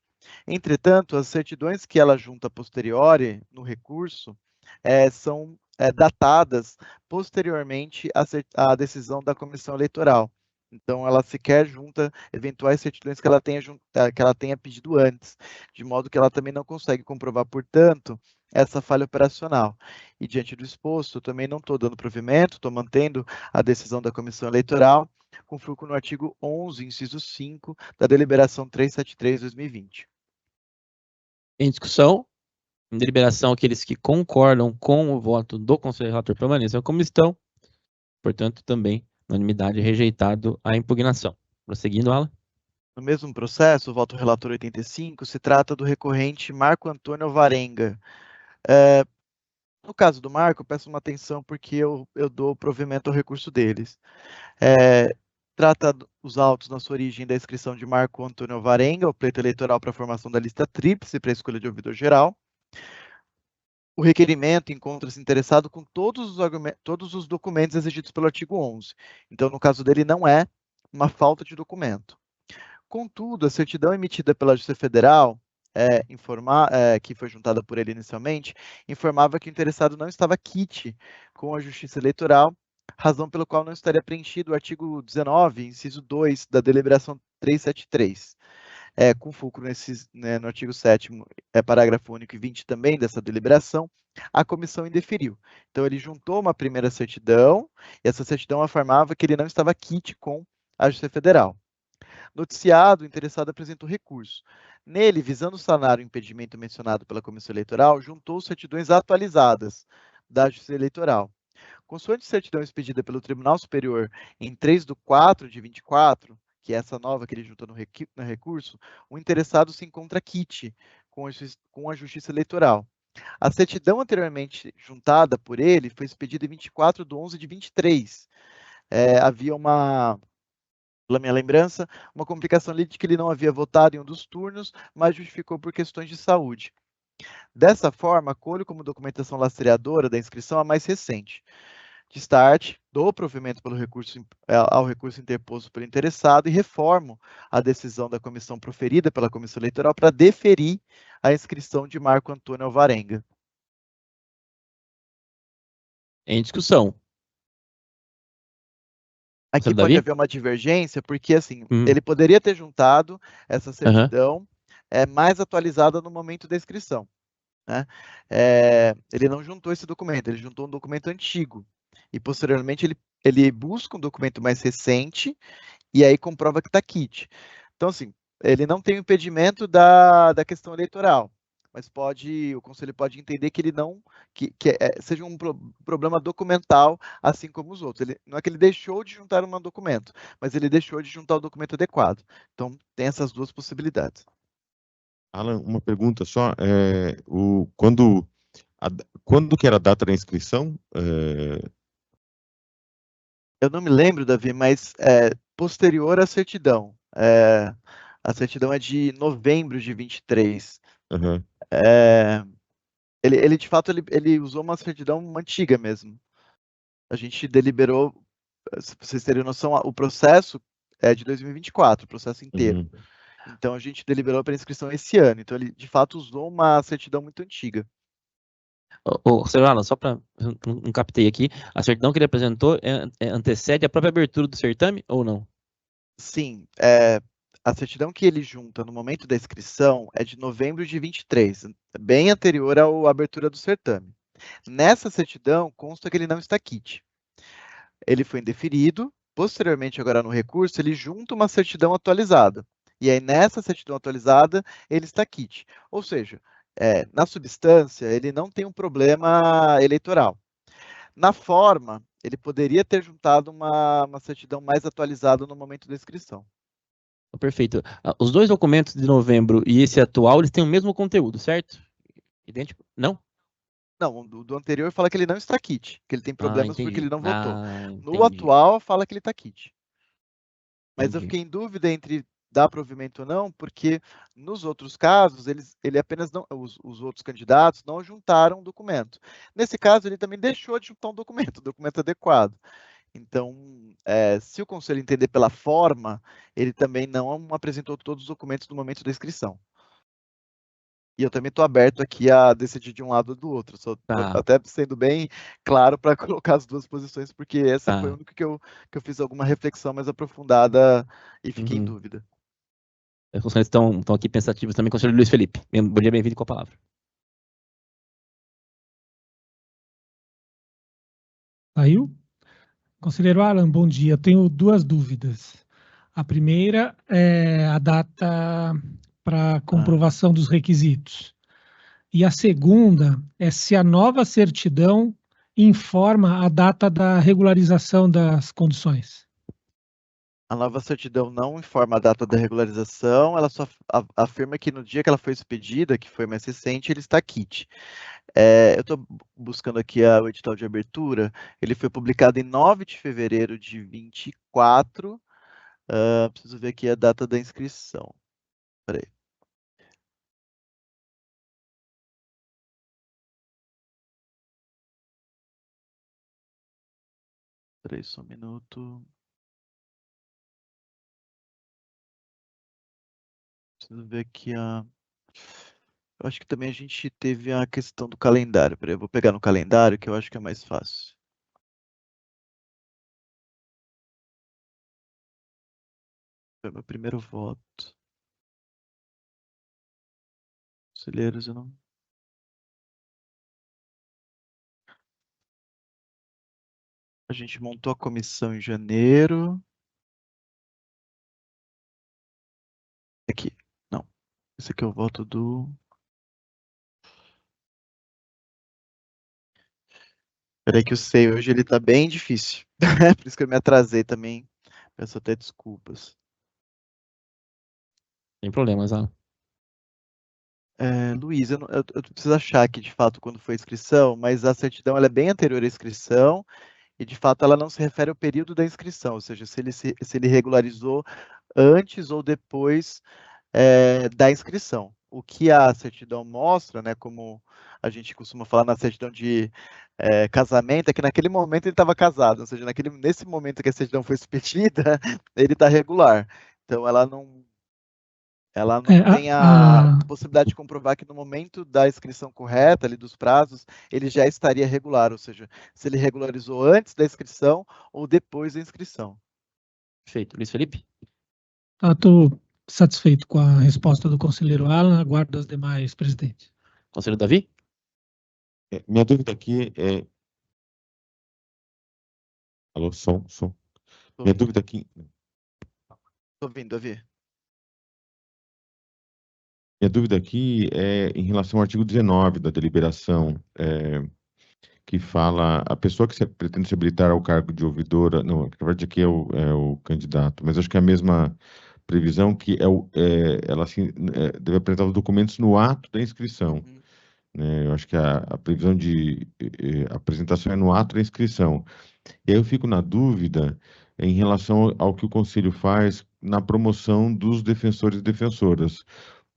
Entretanto, as certidões que ela junta posteriori no recurso são datadas posteriormente à decisão da Comissão Eleitoral. Então, ela sequer junta eventuais certidões que ela tenha pedido antes, de modo que ela também não consegue comprovar, portanto, essa falha operacional. E, diante do exposto, eu também não estou dando provimento, estou mantendo a decisão da Comissão Eleitoral, com fulcro no artigo 11, inciso 5, da deliberação 373/2020. Em discussão, em deliberação, aqueles que concordam com o voto do Conselho Relator permaneçam como estão. Portanto, também, unanimidade, rejeitado a impugnação. Prosseguindo, Alan. No mesmo processo, o voto relator 85 se trata do recorrente Marco Antônio Alvarenga. No caso do Marco, eu peço uma atenção porque eu dou provimento ao recurso deles. Trata os autos na sua origem da inscrição de Marco Antônio Alvarenga, o pleito eleitoral para a formação da lista tríplice para a escolha de ouvidor geral. O requerimento encontra-se interessado com todos os documentos exigidos pelo artigo 11. Então, no caso dele, não é uma falta de documento. Contudo, a certidão emitida pela Justiça Federal, que foi juntada por ele inicialmente, informava que o interessado não estava quite com a Justiça Eleitoral, razão pela qual não estaria preenchido o artigo 19, inciso 2 da deliberação 373. Com fulcro no artigo 7º, parágrafo único e 20 também dessa deliberação, a comissão indeferiu. Então, ele juntou uma primeira certidão, e essa certidão afirmava que ele não estava quite com a Justiça Federal. Noticiado, o interessado apresentou recurso. Nele, visando sanar o impedimento mencionado pela Comissão Eleitoral, juntou certidões atualizadas da Justiça Eleitoral. Consoante certidão expedida pelo Tribunal Superior em 3/4/24, que é essa nova que ele junta no recurso, o interessado se encontra quite com a Justiça Eleitoral. A certidão anteriormente juntada por ele foi expedida em 24/11/23. Havia uma, pela minha lembrança, uma complicação ali de que ele não havia votado em um dos turnos, mas justificou por questões de saúde. Dessa forma, acolho como documentação lastreadora da inscrição a mais recente. Destarte, dou provimento ao recurso interposto pelo interessado e reformo a decisão da comissão proferida pela Comissão Eleitoral para deferir a inscrição de Marco Antônio Alvarenga. Em discussão. Aqui Marcelo pode Davi? haver uma divergência, porque assim, Hum. ele poderia ter juntado essa certidão mais atualizada no momento da inscrição, né? Ele não juntou esse documento, ele juntou um documento antigo. E posteriormente ele busca um documento mais recente e aí comprova que está quite. Então, assim, ele não tem o impedimento da questão eleitoral, mas o Conselho pode entender que ele não, seja um problema documental, assim como os outros. Não é que ele deixou de juntar um documento, mas ele deixou de juntar o documento adequado. Então, tem essas duas possibilidades. Alan, uma pergunta só. Quando que era a data da inscrição? Eu não me lembro, Davi, mas posterior à certidão. A certidão é de novembro de 23. Uhum. Ele de fato, ele usou uma certidão antiga mesmo. A gente deliberou, se vocês terem noção, o processo é de 2024, o processo inteiro. Uhum. Então, a gente deliberou para inscrição esse ano. Então, ele, de fato, usou uma certidão muito antiga. Senhor Alan, só para não captei aqui, a certidão que ele apresentou antecede a própria abertura do certame ou não? Sim, a certidão que ele junta no momento da inscrição é de novembro de 23, bem anterior à abertura do certame. Nessa certidão consta que ele não está quite. Ele foi indeferido, posteriormente agora no recurso ele junta uma certidão atualizada. E aí nessa certidão atualizada ele está quite. Ou seja, na substância ele não tem um problema eleitoral. Na forma, ele poderia ter juntado uma certidão mais atualizada no momento da inscrição. Perfeito. Os dois documentos de novembro e esse atual, eles têm o mesmo conteúdo, certo? Idêntico? Não? Não, do anterior fala que ele não está quite, que ele tem problemas porque ele não votou. No atual fala que ele está quite. Mas eu fiquei em dúvida entre dar provimento ou não, porque nos outros casos, ele apenas não, os outros candidatos não juntaram um documento. Nesse caso, ele também deixou de juntar um documento adequado. Então, se o conselho entender pela forma, ele também não apresentou todos os documentos no momento da inscrição. E eu também estou aberto aqui a decidir de um lado ou do outro, só até sendo bem claro para colocar as duas posições, porque essa foi a única que eu fiz alguma reflexão mais aprofundada e fiquei em dúvida. Os conselheiros estão aqui pensativos também. Conselheiro Luiz Felipe, bom dia, bem-vindo com a palavra. Saiu? Conselheiro Alan, bom dia. Tenho duas dúvidas. A primeira é a data para comprovação dos requisitos. E a segunda é se a nova certidão informa a data da regularização das condições. A nova certidão não informa a data da regularização, ela só afirma que no dia que ela foi expedida, que foi mais recente, ele está quite. Eu estou buscando aqui o edital de abertura, ele foi publicado em 9 de fevereiro de 24, preciso ver aqui a data da inscrição. Espera aí. Espera aí só um minuto. Preciso ver aqui eu acho que também a gente teve a questão do calendário. Peraí, eu vou pegar no calendário, que eu acho que é mais fácil. Foi meu primeiro voto. Conselheiros, eu não... A gente montou a comissão em janeiro. Aqui, não. Esse aqui é o voto do... Peraí que eu sei, hoje ele tá bem difícil. Por isso que eu me atrasei também. Peço até desculpas. Sem problemas, Alan. Luiz, eu preciso achar aqui de fato quando foi a inscrição, mas a certidão ela é bem anterior à inscrição e de fato ela não se refere ao período da inscrição, ou seja, se ele regularizou antes ou depois da inscrição. O que a certidão mostra, né, como a gente costuma falar na certidão de casamento, é que naquele momento ele estava casado, ou seja, nesse momento que a certidão foi expedida, ele está regular. Então ela não tem a possibilidade de comprovar que no momento da inscrição correta, ali dos prazos, ele já estaria regular, ou seja, se ele regularizou antes da inscrição ou depois da inscrição. Perfeito. Luiz Felipe? Estou satisfeito com a resposta do conselheiro Alan, aguardo as demais, presidente. Conselheiro Davi? Minha dúvida aqui é... Alô, som. Minha dúvida aqui... Estou ouvindo, Davi. Minha dúvida aqui é em relação ao artigo 19 da deliberação, que fala a pessoa que pretende se habilitar ao cargo de ouvidora, não, na verdade aqui é o candidato, mas acho que é a mesma previsão que ela deve apresentar os documentos no ato da inscrição. Né? Eu acho que a previsão de apresentação é no ato da inscrição. E aí eu fico na dúvida em relação ao que o Conselho faz na promoção dos defensores e defensoras,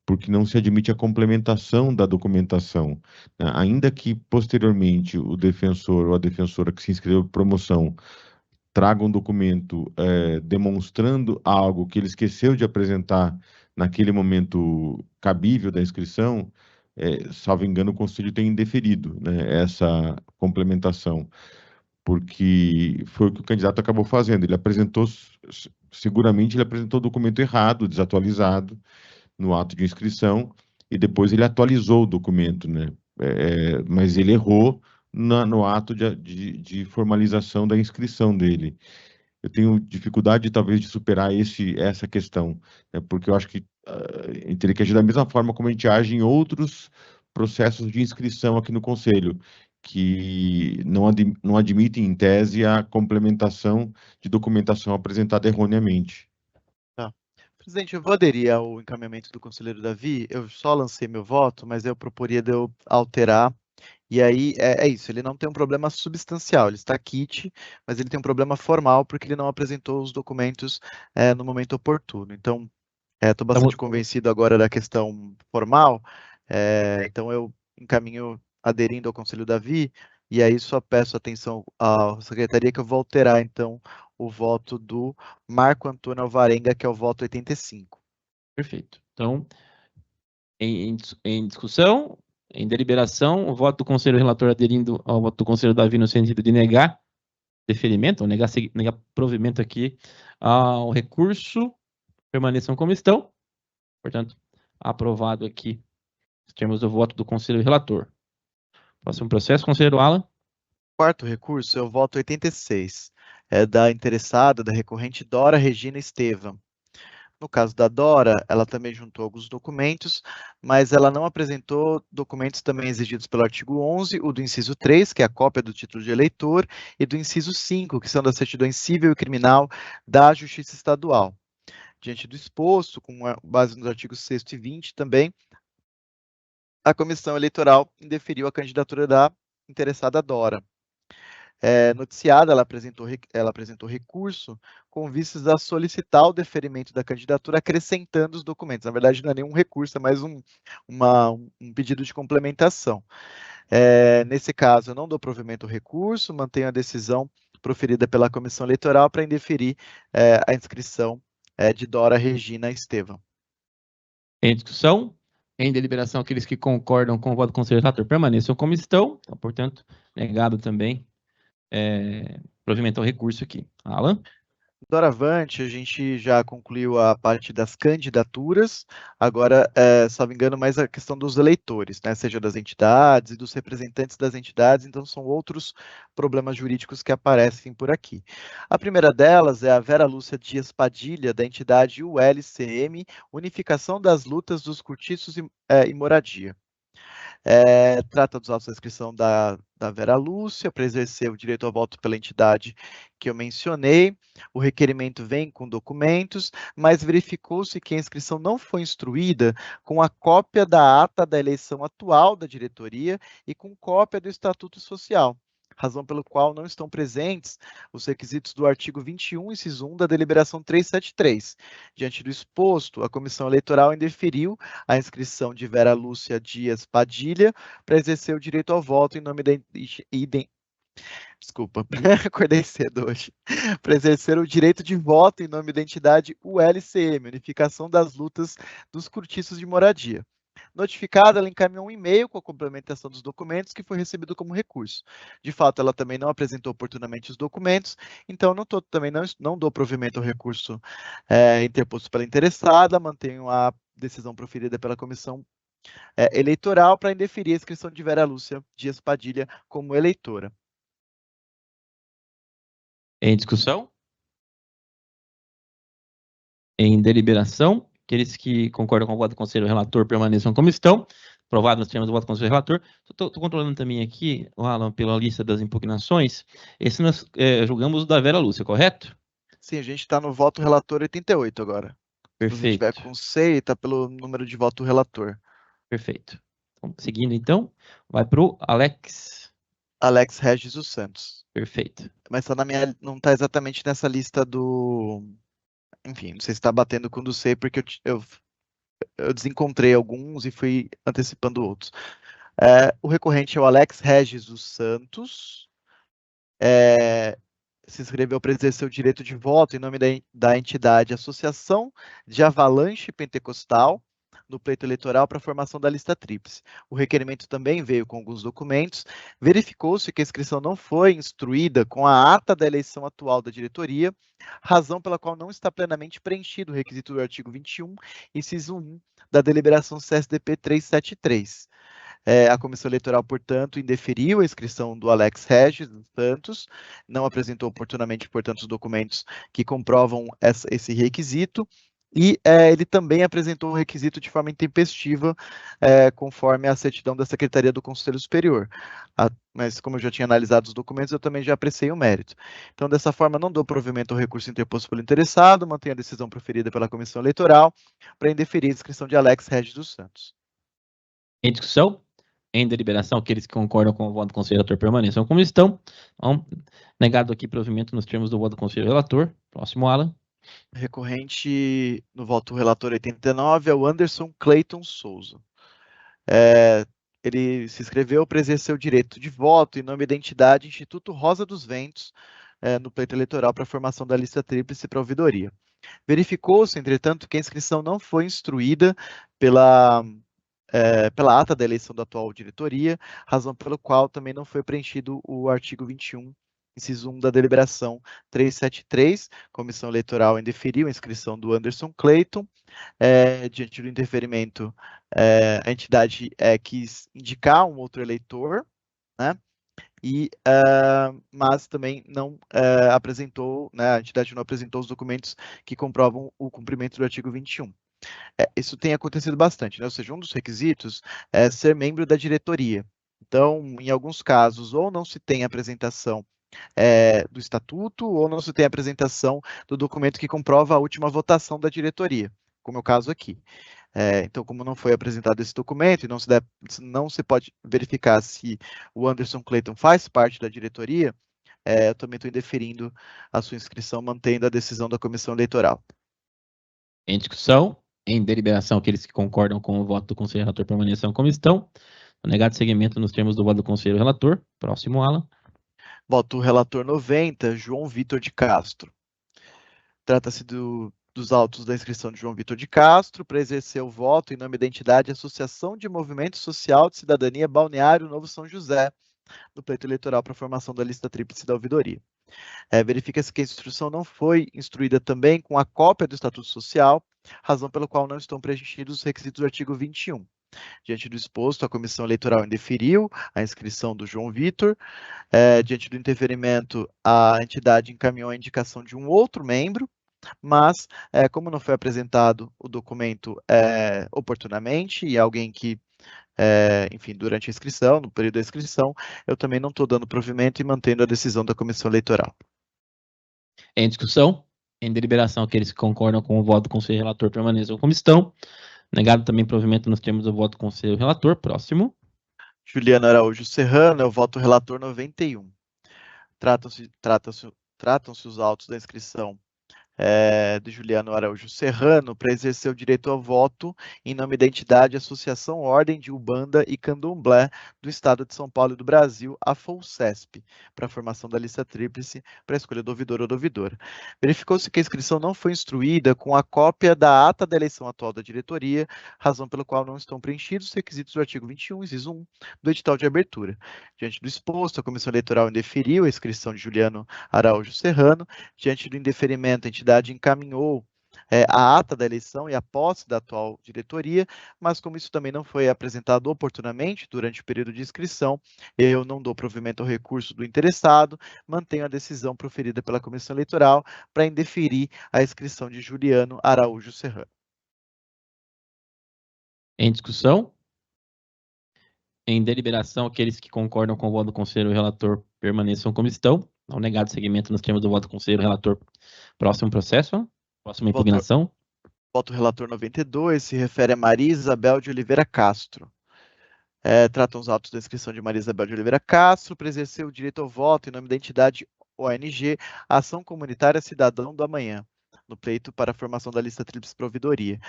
porque não se admite a complementação da documentação, né? Ainda que posteriormente o defensor ou a defensora que se inscreveu por promoção traga um documento demonstrando algo que ele esqueceu de apresentar naquele momento cabível da inscrição, salvo engano, o Conselho tem indeferido, né, essa complementação, porque foi o que o candidato acabou fazendo. Ele apresentou, seguramente, ele apresentou o documento errado, desatualizado, no ato de inscrição, e depois ele atualizou o documento, né? Mas ele errou no ato de formalização da inscrição dele. Eu tenho dificuldade, talvez, de superar essa questão, né? Porque eu acho que a gente teria que agir da mesma forma como a gente age em outros processos de inscrição aqui no Conselho, que não admitem, em tese, a complementação de documentação apresentada erroneamente. Presidente, eu vou aderir ao encaminhamento do conselheiro Davi. Eu só lancei meu voto, mas eu proporia de eu alterar. E aí, é isso, ele não tem um problema substancial, ele está quite, mas ele tem um problema formal, porque ele não apresentou os documentos no momento oportuno. Então, estou bastante convencido agora da questão formal, então eu encaminho aderindo ao conselho Davi, e aí só peço atenção à secretaria que eu vou alterar, então, o voto do Marco Antônio Alvarenga, que é o voto 85. Perfeito. Então, em discussão, em deliberação, o voto do conselheiro relator aderindo ao voto do conselheiro Davi no sentido de negar deferimento, ou negar provimento aqui ao recurso, permaneçam como estão. Portanto, aprovado aqui os termos do voto do conselheiro relator. Próximo processo, conselheiro Alan. Quarto recurso é o voto 86, da interessada, da recorrente Dora Regina Estevam. No caso da Dora, ela também juntou alguns documentos, mas ela não apresentou documentos também exigidos pelo artigo 11, o do inciso 3, que é a cópia do título de eleitor, e do inciso 5, que são das certidões civil e criminal da Justiça Estadual. Diante do exposto, com base nos artigos 6º e 20 também, a Comissão Eleitoral indeferiu a candidatura da interessada Dora. Noticiada, ela apresentou recurso com vistas a solicitar o deferimento da candidatura, acrescentando os documentos. Na verdade, não é nenhum recurso, é mais um pedido de complementação. Nesse caso, eu não dou provimento ao recurso, mantenho a decisão proferida pela Comissão Eleitoral para indeferir a inscrição de Dora Regina Estevam. Em discussão, em deliberação, aqueles que concordam com o voto do conselheiro relator permaneçam como estão, então, portanto, negado também provimento ao recurso aqui. Alan? Doravante, a gente já concluiu a parte das candidaturas, agora, salvo engano, mais a questão dos eleitores, né, seja das entidades e dos representantes das entidades, então são outros problemas jurídicos que aparecem por aqui. A primeira delas é a Vera Lúcia Dias Padilha, da entidade ULCM, Unificação das Lutas dos Cortiços e Moradia. Trata dos autos da inscrição da Vera Lúcia, para exercer o direito ao voto pela entidade que eu mencionei. O requerimento vem com documentos, mas verificou-se que a inscrição não foi instruída com a cópia da ata da eleição atual da diretoria e com cópia do Estatuto Social, razão pelo qual não estão presentes os requisitos do artigo 21, inciso 1 da deliberação 373. Diante do exposto, a comissão eleitoral indeferiu a inscrição de Vera Lúcia Dias Padilha para exercer o direito ao voto em nome da Desculpa, acordei cedo hoje. Para exercer o direito de voto em nome da entidade ULCM, Unificação das Lutas dos Cortiços de Moradia. Notificada, ela encaminhou um e-mail com a complementação dos documentos que foi recebido como recurso. De fato, ela também não apresentou oportunamente os documentos, então também não dou provimento ao recurso interposto pela interessada, mantenho a decisão proferida pela comissão eleitoral para indeferir a inscrição de Vera Lúcia Dias Padilha como eleitora. Em discussão? Em deliberação? Aqueles que concordam com o voto do conselho relator permaneçam como estão. Aprovado nos termos do voto do conselho relator. Estou controlando também aqui, Alan, pela lista das impugnações. Esse nós julgamos o da Vera Lúcia, correto? Sim, a gente está no voto relator 88 agora. Perfeito. Se tiver com C, está pelo número de voto relator. Perfeito. Então, seguindo então, vai para o Alex. Alex Regis dos Santos. Perfeito. Mas não está exatamente nessa lista do... Enfim, não sei se está batendo com o do C, porque eu desencontrei alguns e fui antecipando outros. O recorrente é o Alex Regis dos Santos. Se inscreveu para exercer o direito de voto em nome da entidade Associação de Avalanche Pentecostal, no pleito eleitoral para a formação da lista tríplice. O requerimento também veio com alguns documentos. Verificou-se que a inscrição não foi instruída com a ata da eleição atual da diretoria, razão pela qual não está plenamente preenchido o requisito do artigo 21, inciso 1 da deliberação CSDP 373. A comissão eleitoral, portanto, indeferiu a inscrição do Alex Regis dos Santos, não apresentou oportunamente, portanto, os documentos que comprovam esse requisito, e ele também apresentou o requisito de forma intempestiva, conforme a certidão da Secretaria do Conselho Superior. Mas, como eu já tinha analisado os documentos, eu também já apreciei o mérito. Então, dessa forma, não dou provimento ao recurso interposto pelo interessado, mantenho a decisão proferida pela comissão eleitoral para indeferir a inscrição de Alex Regis dos Santos. Em discussão? Em deliberação, aqueles que concordam com o voto do conselho relator permaneçam como estão. Então, negado aqui provimento nos termos do voto do conselho relator. Próximo, Alan. Recorrente no voto relator 89 é o Anderson Clayton Souza. Ele se inscreveu para exercer o direito de voto em nome da entidade Instituto Rosa dos Ventos, no pleito eleitoral para a formação da lista tríplice para ouvidoria. Verificou-se, entretanto, que a inscrição não foi instruída pela ata da eleição da atual diretoria, razão pelo qual também não foi preenchido o artigo 21, inciso 1 da deliberação 373, comissão eleitoral indeferiu a inscrição do Anderson Clayton, diante do indeferimento, a entidade quis indicar um outro eleitor, né? Mas também não apresentou, né, a entidade não apresentou os documentos que comprovam o cumprimento do artigo 21. Isso tem acontecido bastante, né? Ou seja, um dos requisitos é ser membro da diretoria. Então, em alguns casos, ou não se tem apresentação do estatuto, ou não se tem apresentação do documento que comprova a última votação da diretoria, como é o caso aqui. Então, como não foi apresentado esse documento e não se pode verificar se o Anderson Clayton faz parte da diretoria, eu também estou indeferindo a sua inscrição, mantendo a decisão da comissão eleitoral. Em discussão? Em deliberação, aqueles que concordam com o voto do conselho relator permaneçam como estão. Negado seguimento nos termos do voto do conselho relator. Próximo, Alan. Voto relator 90, João Vitor de Castro. Trata-se dos autos da inscrição de João Vitor de Castro para exercer o voto em nome da entidade Associação de Movimento Social de Cidadania Balneário Novo São José, no pleito eleitoral para a formação da lista tríplice da ouvidoria. Verifica-se que a instrução não foi instruída também com a cópia do Estatuto Social, razão pela qual não estão preenchidos os requisitos do artigo 21. Diante do exposto, a comissão eleitoral indeferiu a inscrição do João Vitor. Diante do interferimento, a entidade encaminhou a indicação de um outro membro, mas como não foi apresentado o documento oportunamente e alguém que, enfim, durante a inscrição, no período da inscrição, eu também não estou dando provimento e mantendo a decisão da comissão eleitoral. Em discussão, em deliberação, aqueles que concordam com o voto do conselheiro relator permaneçam como estão. Negado também provimento nos termos do voto do conselheiro relator. Próximo. Juliano Araújo Serrano, eu voto relator 91. Tratam-se os autos da inscrição de Juliano Araújo Serrano para exercer o direito ao voto em nome da entidade Associação Ordem de Ubanda e Candomblé do Estado de São Paulo e do Brasil, a FOUSESP, para a formação da lista tríplice para a escolha do ouvidor ou da ouvidora. Verificou-se que a inscrição não foi instruída com a cópia da ata da eleição atual da diretoria, razão pela qual não estão preenchidos os requisitos do artigo 21, inciso 1, do edital de abertura. Diante do exposto, a Comissão Eleitoral indeferiu a inscrição de Juliano Araújo Serrano. Diante do indeferimento, a entidade encaminhou a ata da eleição e a posse da atual diretoria, mas como isso também não foi apresentado oportunamente durante o período de inscrição, eu não dou provimento ao recurso do interessado, mantenho a decisão proferida pela Comissão Eleitoral para indeferir a inscrição de Juliano Araújo Serrano. Em discussão? Em deliberação, aqueles que concordam com o voto do conselheiro relator permaneçam como estão. Não negado seguimento nos termos do voto do conselheiro relator. Próximo processo. Próxima impugnação. Voto relator 92 se refere a Maria Isabel de Oliveira Castro. Tratam os autos da inscrição de Maria Isabel de Oliveira Castro para exercer o direito ao voto em nome da entidade ONG Ação Comunitária Cidadão do Amanhã, no pleito para a formação da lista tríplice providoria.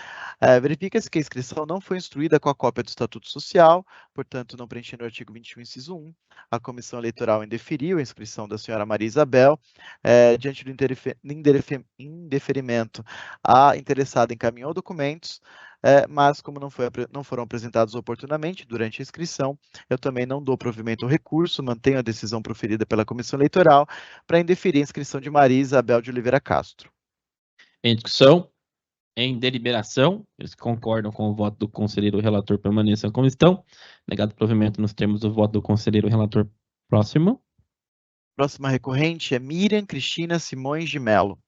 Verifica-se que a inscrição não foi instruída com a cópia do Estatuto Social, portanto, não preenchendo o artigo 21, inciso 1. A Comissão Eleitoral indeferiu a inscrição da senhora Maria Isabel. Diante do indeferimento, a interessada encaminhou documentos, mas como não foram apresentados oportunamente durante a inscrição, eu também não dou provimento ao recurso, mantenho a decisão proferida pela Comissão Eleitoral para indeferir a inscrição de Maria Isabel de Oliveira Castro. Em discussão, em deliberação, eles que concordam com o voto do conselheiro relator permaneçam como estão. Negado provimento nos termos do voto do conselheiro relator. Próximo. Próxima recorrente é Miriam Cristina Simões de Mello.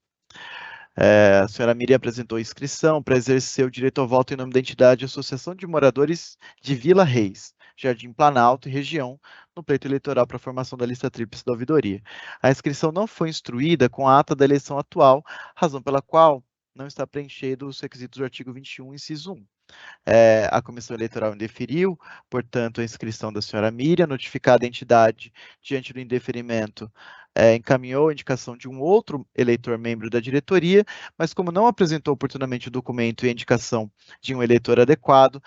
A senhora Miriam apresentou inscrição para exercer o direito ao voto em nome da entidade Associação de Moradores de Vila Reis, Jardim Planalto e região, no pleito eleitoral para a formação da lista tríplice da ouvidoria. A inscrição não foi instruída com a ata da eleição atual, razão pela qual não está preenchido os requisitos do artigo 21, inciso 1. A Comissão Eleitoral indeferiu, portanto, a inscrição da senhora Miriam, notificada a entidade diante do indeferimento, encaminhou a indicação de um outro eleitor membro da diretoria, mas como não apresentou oportunamente o documento e a indicação de um eleitor adequado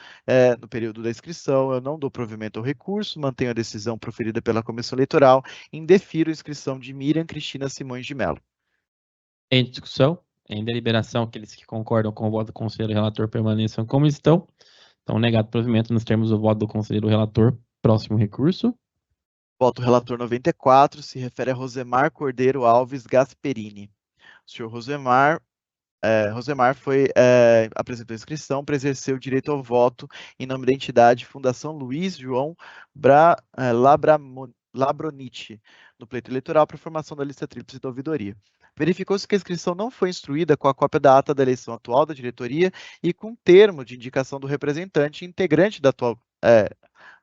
no período da inscrição, eu não dou provimento ao recurso, mantenho a decisão proferida pela Comissão Eleitoral e indefiro a inscrição de Miriam Cristina Simões de Mello. Em discussão? Em deliberação, aqueles que concordam com o voto do conselheiro relator permaneçam como estão. Então, negado provimento nos termos do voto do conselheiro relator. Próximo recurso. Voto relator 94 se refere a Rosemar Cordeiro Alves Gasperini. O senhor Rosemar apresentou inscrição para exercer o direito ao voto em nome da entidade Fundação Luiz João Labronite, no pleito eleitoral para a formação da lista tríplice da ouvidoria. Verificou-se que a inscrição não foi instruída com a cópia da ata da eleição atual da diretoria e com termo de indicação do representante integrante da atual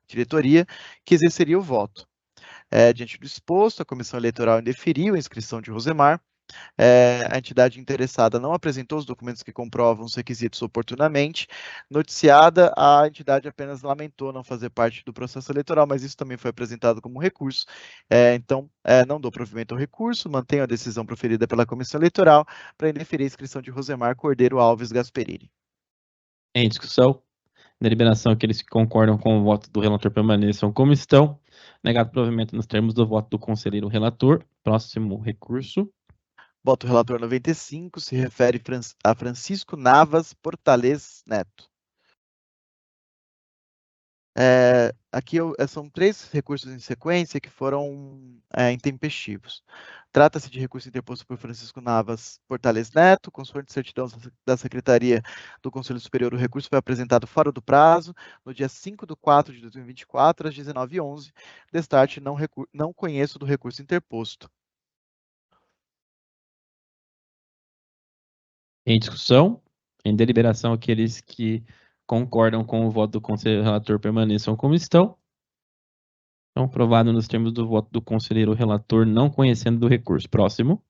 diretoria que exerceria o voto. Diante do exposto, a Comissão Eleitoral indeferiu a inscrição de Rosemar. A entidade interessada não apresentou os documentos que comprovam os requisitos oportunamente. Noticiada, a entidade apenas lamentou não fazer parte do processo eleitoral, mas isso também foi apresentado como recurso. Então, não dou provimento ao recurso, mantenho a decisão proferida pela Comissão Eleitoral para indeferir a inscrição de Rosemar Cordeiro Alves Gasperini. Em discussão, deliberação, aqueles que concordam com o voto do relator permaneçam como estão. Negado provimento nos termos do voto do conselheiro relator. Próximo recurso. Voto relator 95 se refere a Francisco Navas Portales Neto. Aqui são 3 recursos em sequência que foram intempestivos. Trata-se de recurso interposto por Francisco Navas Portales Neto, consoante certidão da Secretaria do Conselho Superior. O recurso foi apresentado fora do prazo, no dia 5/4 de 2024, às 19h11. Destarte, não conheço do recurso interposto. Em discussão, em deliberação, aqueles que concordam com o voto do conselheiro relator permaneçam como estão. Então, aprovado nos termos do voto do conselheiro relator, não conhecendo do recurso. Próximo.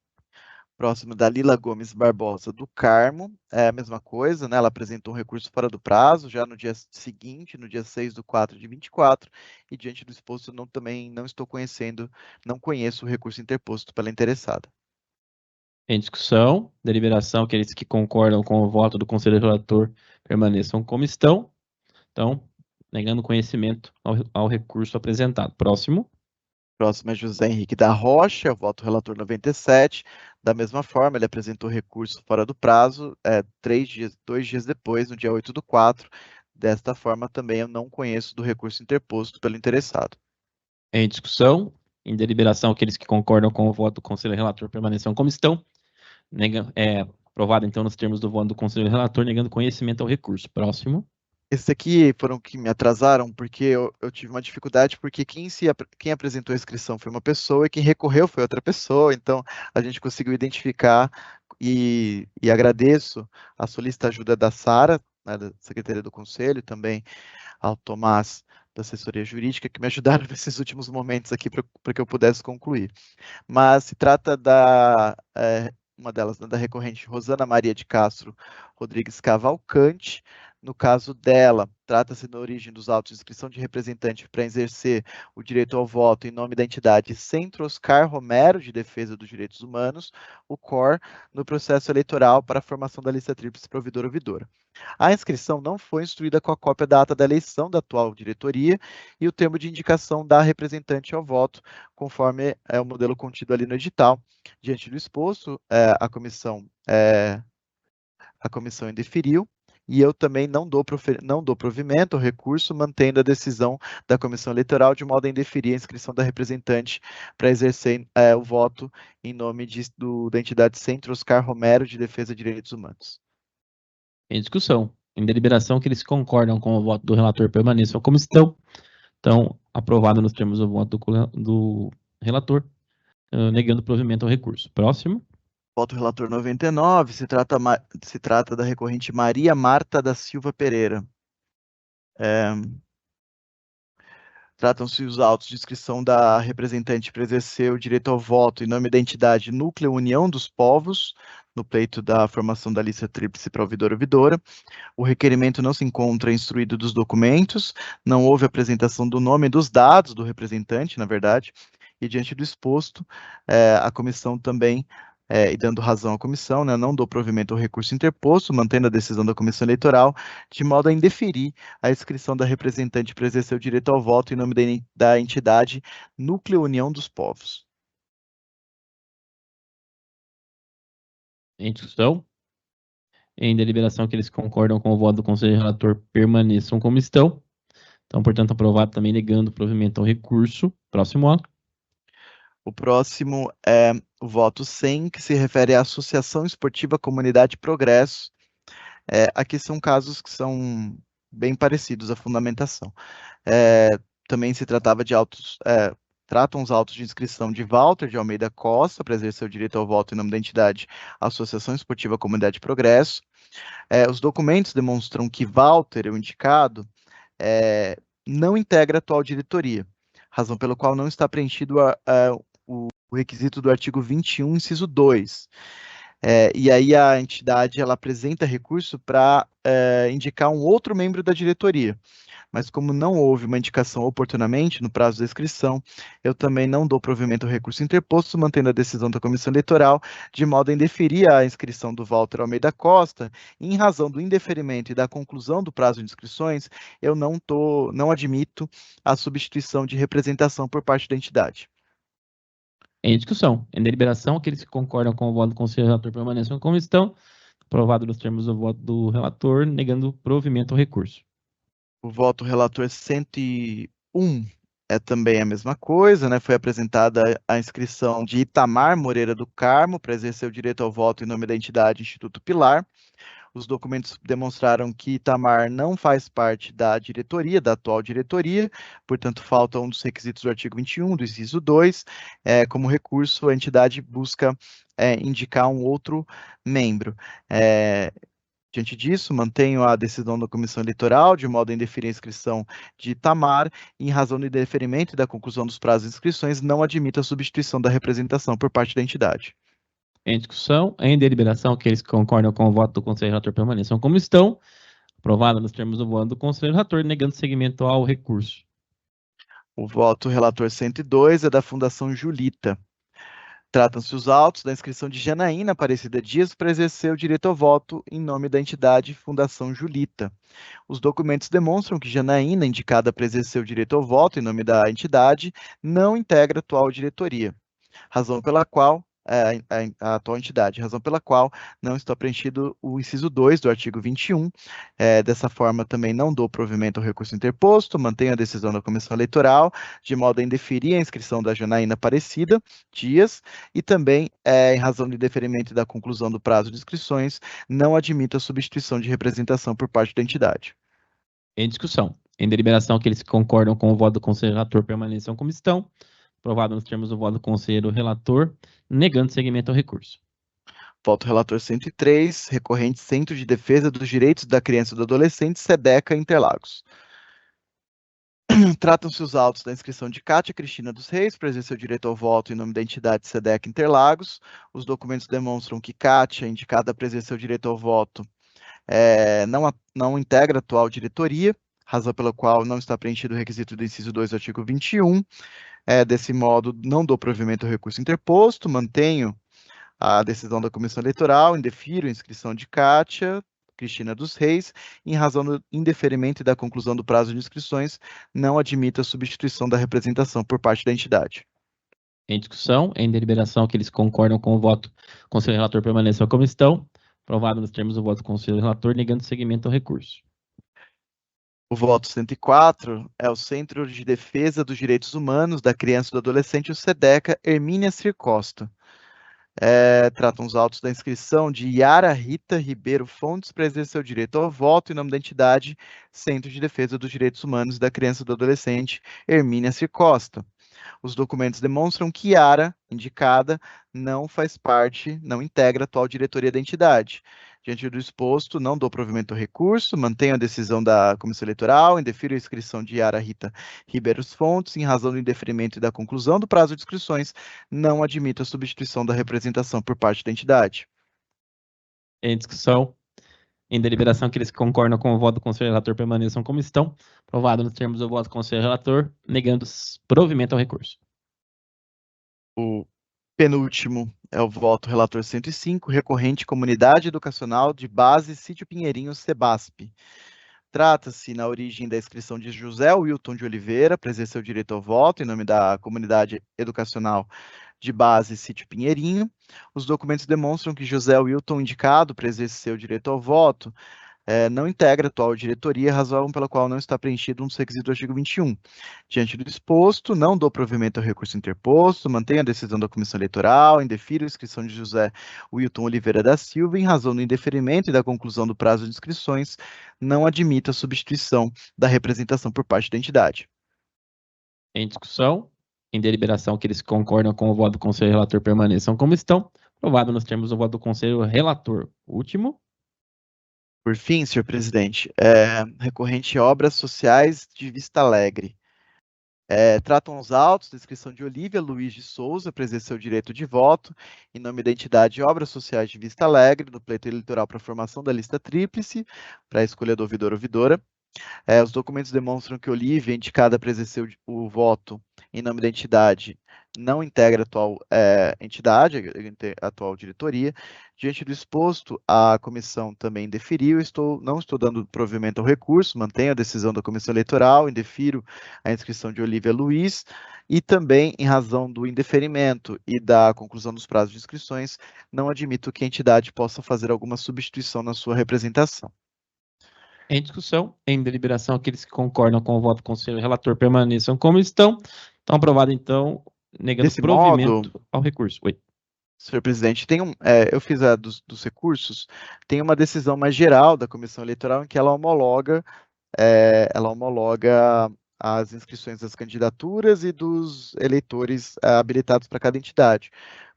Próximo, Dalila Gomes Barbosa do Carmo, é a mesma coisa, né? Ela apresentou um recurso fora do prazo, já no dia seguinte, no dia 6/4/24, e diante do exposto, também não estou conhecendo, não conheço o recurso interposto pela interessada. Em discussão, deliberação, aqueles que concordam com o voto do conselheiro relator permaneçam como estão. Então, negando conhecimento ao recurso apresentado. Próximo. Próximo é José Henrique da Rocha, o voto relator 97. Da mesma forma, ele apresentou recurso fora do prazo, 2 dias depois, no dia 8/4. Desta forma, também eu não conheço do recurso interposto pelo interessado. Em discussão, em deliberação, aqueles que concordam com o voto do conselheiro relator permaneçam como estão. Aprovado, então, nos termos do voto do conselheiro relator, negando conhecimento ao recurso. Próximo. Esses aqui foram que me atrasaram, porque eu tive uma dificuldade, porque quem apresentou a inscrição foi uma pessoa e quem recorreu foi outra pessoa, então a gente conseguiu identificar e agradeço a solícita ajuda da Sara, né, da Secretaria do Conselho, também ao Tomás, da assessoria jurídica, que me ajudaram nesses últimos momentos aqui para que eu pudesse concluir. Mas se trata uma delas, né, da recorrente Rosana Maria de Castro Rodrigues Cavalcante. No caso dela, trata-se da origem dos autos de inscrição de representante para exercer o direito ao voto em nome da entidade Centro Oscar Romero de Defesa dos Direitos Humanos, o COR, no processo eleitoral para a formação da lista tríplice provedor-ouvidora. A inscrição não foi instruída com a cópia da ata da eleição da atual diretoria e o termo de indicação da representante ao voto, conforme o modelo contido ali no edital. Diante do exposto, a comissão indeferiu, e eu também não dou provimento ao recurso, mantendo a decisão da comissão eleitoral de modo a indeferir a inscrição da representante para exercer o voto em nome da entidade Centro Oscar Romero de Defesa de Direitos Humanos. Em discussão, em deliberação, que eles concordam com o voto do relator permaneçam como estão. Então, aprovado nos termos do voto do relator, negando provimento ao recurso. Próximo. Voto relator 99, se trata da recorrente Maria Marta da Silva Pereira. Tratam-se os autos de inscrição da representante para exercer o direito ao voto em nome da entidade Núcleo União dos Povos, no pleito da formação da lista tríplice para ouvidor-ouvidora. O requerimento não se encontra instruído dos documentos, não houve apresentação do nome e dos dados do representante, na verdade, e diante do exposto, a comissão também, e dando razão à comissão, né, não dou provimento ao recurso interposto, mantendo a decisão da comissão eleitoral, de modo a indeferir a inscrição da representante para exercer o direito ao voto em nome da entidade Núcleo União dos Povos. Em discussão, em deliberação, que eles concordam com o voto do conselheiro relator permaneçam como estão. Então, portanto, aprovado também negando provimento ao recurso. Próximo ato. O próximo é o voto 100, que se refere à Associação Esportiva Comunidade Progresso. Aqui são casos que são bem parecidos à fundamentação. Também se tratava de tratam os autos de inscrição de Walter de Almeida Costa para exercer o direito ao voto em nome da entidade Associação Esportiva Comunidade Progresso. Os documentos demonstram que Walter, o indicado, não integra a atual diretoria, razão pela qual não está preenchido o requisito do artigo 21, inciso 2. E aí a entidade ela apresenta recurso para indicar um outro membro da diretoria. Mas como não houve uma indicação oportunamente no prazo da inscrição, eu também não dou provimento ao recurso interposto, mantendo a decisão da comissão eleitoral, de modo a indeferir a inscrição do Walter Almeida Costa, e em razão do indeferimento e da conclusão do prazo de inscrições, eu não admito a substituição de representação por parte da entidade. Em discussão, em deliberação, aqueles que concordam com o voto do conselheiro relator permaneçam como estão. Aprovado nos termos do voto do relator, negando provimento ao recurso. O voto relator 101 é também a mesma coisa, né? Foi apresentada a inscrição de Itamar Moreira do Carmo para exercer o direito ao voto em nome da entidade Instituto Pilar. Os documentos demonstraram que Itamar não faz parte da diretoria, da atual diretoria, portanto, falta um dos requisitos do artigo 21, do inciso 2. Como recurso, a entidade busca indicar um outro membro. Diante disso, mantenho a decisão da comissão eleitoral, de modo a indeferir a inscrição de Itamar, e, em razão do indeferimento e da conclusão dos prazos de inscrições, não admito a substituição da representação por parte da entidade. Em discussão, em deliberação, aqueles que concordam com o voto do Conselho Relator permaneçam como estão. Aprovado nos termos do voto do Conselho Relator, negando seguimento ao recurso. O voto relator 102 é da Fundação Julita. Tratam-se os autos da inscrição de Janaína Aparecida Dias para exercer o direito ao voto em nome da entidade Fundação Julita. Os documentos demonstram que Janaína, indicada para exercer o direito ao voto em nome da entidade, não integra a atual diretoria, razão pela qual a atual entidade, razão pela qual não está preenchido o inciso 2 do artigo 21. Dessa forma, também não dou provimento ao recurso interposto, mantenho a decisão da comissão eleitoral, de modo a indeferir a inscrição da Janaína Aparecida Dias, e também, em razão de indeferimento e da conclusão do prazo de inscrições, não admito a substituição de representação por parte da entidade. Em discussão, em deliberação, aqueles que concordam com o voto do Conselho Relator permaneçam como estão. Aprovado nos termos do voto do Conselho Relator, negando seguimento ao recurso. Voto relator 103, recorrente Centro de Defesa dos Direitos da Criança e do Adolescente, SEDECA, Interlagos. Tratam-se os autos da inscrição de Kátia Cristina dos Reis para exercer o direito ao voto em nome da entidade SEDECA Interlagos. Os documentos demonstram que Kátia, indicada para exercer o direito ao voto, não integra a atual diretoria, razão pela qual não está preenchido o requisito do inciso 2 do artigo 21. Desse modo, não dou provimento ao recurso interposto, mantenho a decisão da comissão eleitoral, indefiro a inscrição de Kátia Cristina dos Reis, em razão do indeferimento e da conclusão do prazo de inscrições, não admito a substituição da representação por parte da entidade. Em discussão, em deliberação, aqueles que concordam com o voto do Conselho Relator permaneçam como estão. Aprovado nos termos do voto do Conselho Relator, negando seguimento ao recurso. O voto 104 é o Centro de Defesa dos Direitos Humanos da Criança e do Adolescente, o SEDECA, Hermínia Circosta. Tratam os autos da inscrição de Yara Rita Ribeiro Fontes para exercer o direito ao voto em nome da entidade Centro de Defesa dos Direitos Humanos da Criança e do Adolescente, Hermínia Circosta. Os documentos demonstram que Yara, indicada, não faz parte, não integra a atual diretoria da entidade. Diante do exposto, não dou provimento ao recurso, mantenho a decisão da comissão eleitoral, indefiro a inscrição de Yara Rita Ribeiro Fontes, em razão do indeferimento e da conclusão do prazo de inscrições, não admito a substituição da representação por parte da entidade. Em discussão, em deliberação, aqueles que concordam com o voto do Conselho Relator permaneçam como estão. Aprovado nos termos do voto do Conselho Relator, negando provimento ao recurso. O penúltimo é o voto relator 105, recorrente Comunidade Educacional de Base Sítio Pinheirinho, SEBASP. Trata-se, na origem da inscrição de José Wilton de Oliveira, para exercer o direito ao voto em nome da Comunidade Educacional de Base Sítio Pinheirinho. Os documentos demonstram que José Wilton, indicado para exercer o direito ao voto, não integra a atual diretoria, razão pela qual não está preenchido um dos requisitos do artigo 21. Diante do exposto, não dou provimento ao recurso interposto, mantenho a decisão da comissão eleitoral, indefiro a inscrição de José Wilton Oliveira da Silva, em razão do indeferimento e da conclusão do prazo de inscrições, não admito a substituição da representação por parte da entidade. Em discussão, em deliberação, aqueles que concordam com o voto do Conselho Relator permaneçam como estão. Aprovado nos termos do voto do Conselho Relator. Último. Por fim, senhor presidente, recorrente Obras Sociais de Vista Alegre. Tratam os autos da inscrição de Olívia Luiz de Souza para exercer o direito de voto em nome da entidade Obras Sociais de Vista Alegre, no pleito eleitoral para a formação da lista tríplice, para a escolha do ouvidor ou ouvidora. Os documentos demonstram que Olívia, indicada para exercer o voto em nome da entidade, não integra a atual entidade, a atual diretoria. Diante do exposto, a comissão também indeferiu, não estou dando provimento ao recurso, mantenho a decisão da comissão eleitoral, indefiro a inscrição de Olívia Luiz, e também, em razão do indeferimento e da conclusão dos prazos de inscrições, não admito que a entidade possa fazer alguma substituição na sua representação. Em discussão, em deliberação, aqueles que concordam com o voto do Conselho Relator permaneçam como estão. Estão aprovado, então, negando provimento ao recurso. Oi. Senhor presidente, eu fiz a dos recursos, tem uma decisão mais geral da comissão eleitoral em que ela homologa as inscrições das candidaturas e dos eleitores habilitados para cada entidade.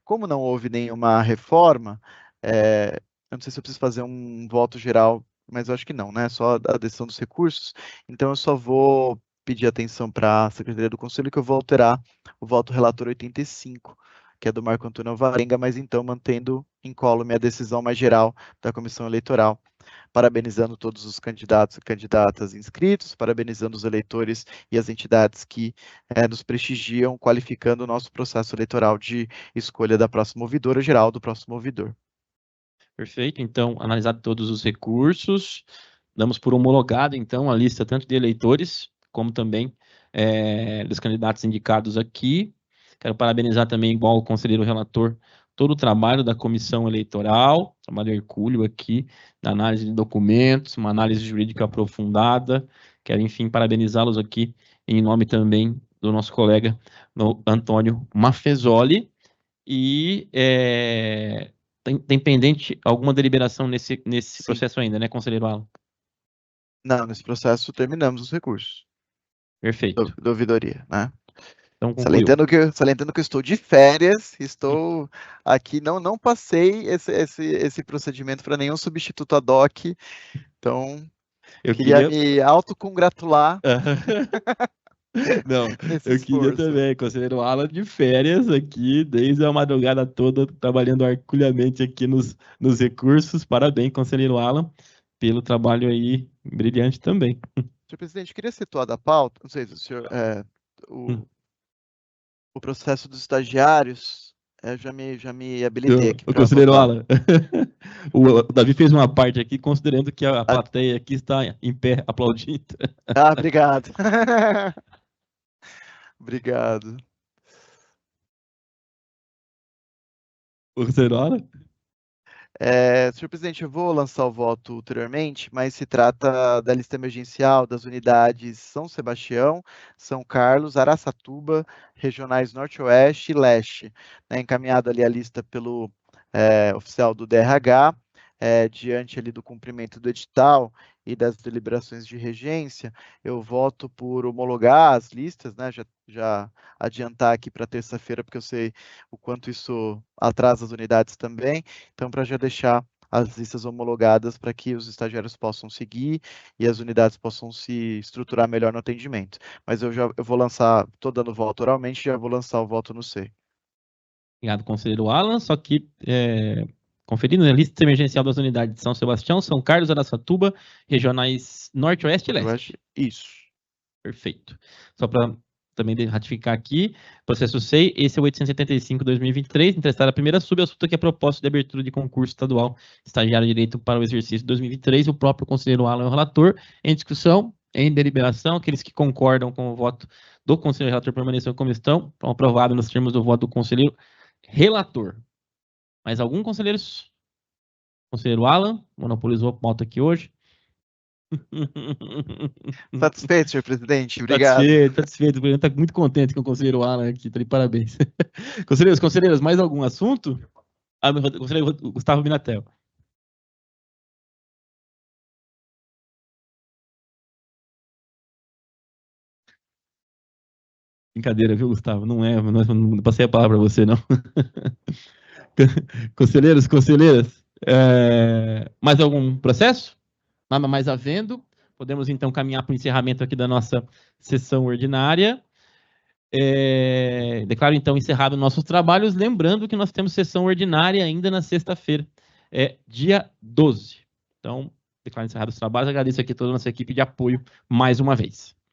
Como não houve nenhuma reforma, eu não sei se eu preciso fazer um voto geral, mas eu acho que não, né? Só a decisão dos recursos. Então, eu só vou pedir atenção para a Secretaria do Conselho, que eu vou alterar o voto relator 85, que é do Marco Antônio Alvarenga, mas então mantendo incólume a decisão mais geral da Comissão Eleitoral, parabenizando todos os candidatos e candidatas inscritos, parabenizando os eleitores e as entidades que nos prestigiam, qualificando o nosso processo eleitoral de escolha da próxima ouvidora geral, do próximo ouvidor. Perfeito, então, analisado todos os recursos, damos por homologado, então, a lista tanto de eleitores, como também dos candidatos indicados aqui. Quero parabenizar também, igual o conselheiro relator, todo o trabalho da comissão eleitoral, trabalho hercúleo aqui, da análise de documentos, uma análise jurídica aprofundada. Quero, enfim, parabenizá-los aqui, em nome também do nosso colega Antônio Maffezoli. E tem pendente alguma deliberação nesse processo ainda, né, conselheiro Alan? Não, nesse processo terminamos os recursos. Perfeito. Da ouvidoria, né? Então, salientando que eu estou de férias, estou aqui, não passei esse procedimento para nenhum substituto ad hoc, então eu queria me autocongratular. Não, eu queria também, conselheiro Alan de férias aqui, desde a madrugada toda, trabalhando herculeamente aqui nos recursos. Parabéns, conselheiro Alan, pelo trabalho aí brilhante também. Senhor presidente, eu queria situar da pauta, não sei se o senhor, o processo dos estagiários, já me habilitei aqui. O conselheiro Alan, o Davi fez uma parte aqui, considerando que a plateia aqui está em pé, aplaudindo. Obrigado. Obrigado. O conselheiro Alan? Senhor presidente, eu vou lançar o voto ulteriormente, mas se trata da lista emergencial das unidades São Sebastião, São Carlos, Araçatuba, regionais Norte-Oeste e Leste, né, encaminhada ali a lista pelo oficial do DRH, diante ali do cumprimento do edital e das deliberações de regência, eu voto por homologar as listas, né, já adiantar aqui para terça-feira, porque eu sei o quanto isso atrasa as unidades também, então para já deixar as listas homologadas para que os estagiários possam seguir e as unidades possam se estruturar melhor no atendimento. Mas eu vou lançar, estou dando voto oralmente, já vou lançar o voto no C. Obrigado, conselheiro Alan, só que conferindo a lista emergencial das unidades de São Sebastião, São Carlos, Araçatuba, regionais Norte, Oeste e Leste. Isso. Perfeito. Só para também ratificar aqui, processo SEI, esse é o 875/2023, interessado a primeira subassunto que é a proposta de abertura de concurso estadual estagiário de direito para o exercício 2023, o próprio conselheiro Alan é o relator, em discussão, em deliberação, aqueles que concordam com o voto do conselheiro relator permaneçam como estão, aprovado nos termos do voto do conselheiro relator. Mais algum, conselheiros? Conselheiro Alan, monopolizou a pauta aqui hoje. Satisfeito, senhor presidente? Obrigado. Satisfeito. O está muito contente com o conselheiro Alan aqui. Tá de parabéns. Conselheiros, mais algum assunto? Conselheiro Gustavo Minatel. Brincadeira, viu, Gustavo? Não passei a palavra para você, não. Conselheiros, conselheiras, mais algum processo? Nada mais havendo, podemos então caminhar para o encerramento aqui da nossa sessão ordinária. Declaro então encerrado nossos trabalhos, lembrando que nós temos sessão ordinária ainda na sexta-feira, dia 12. Então, declaro encerrado os trabalhos, agradeço aqui a toda a nossa equipe de apoio mais uma vez.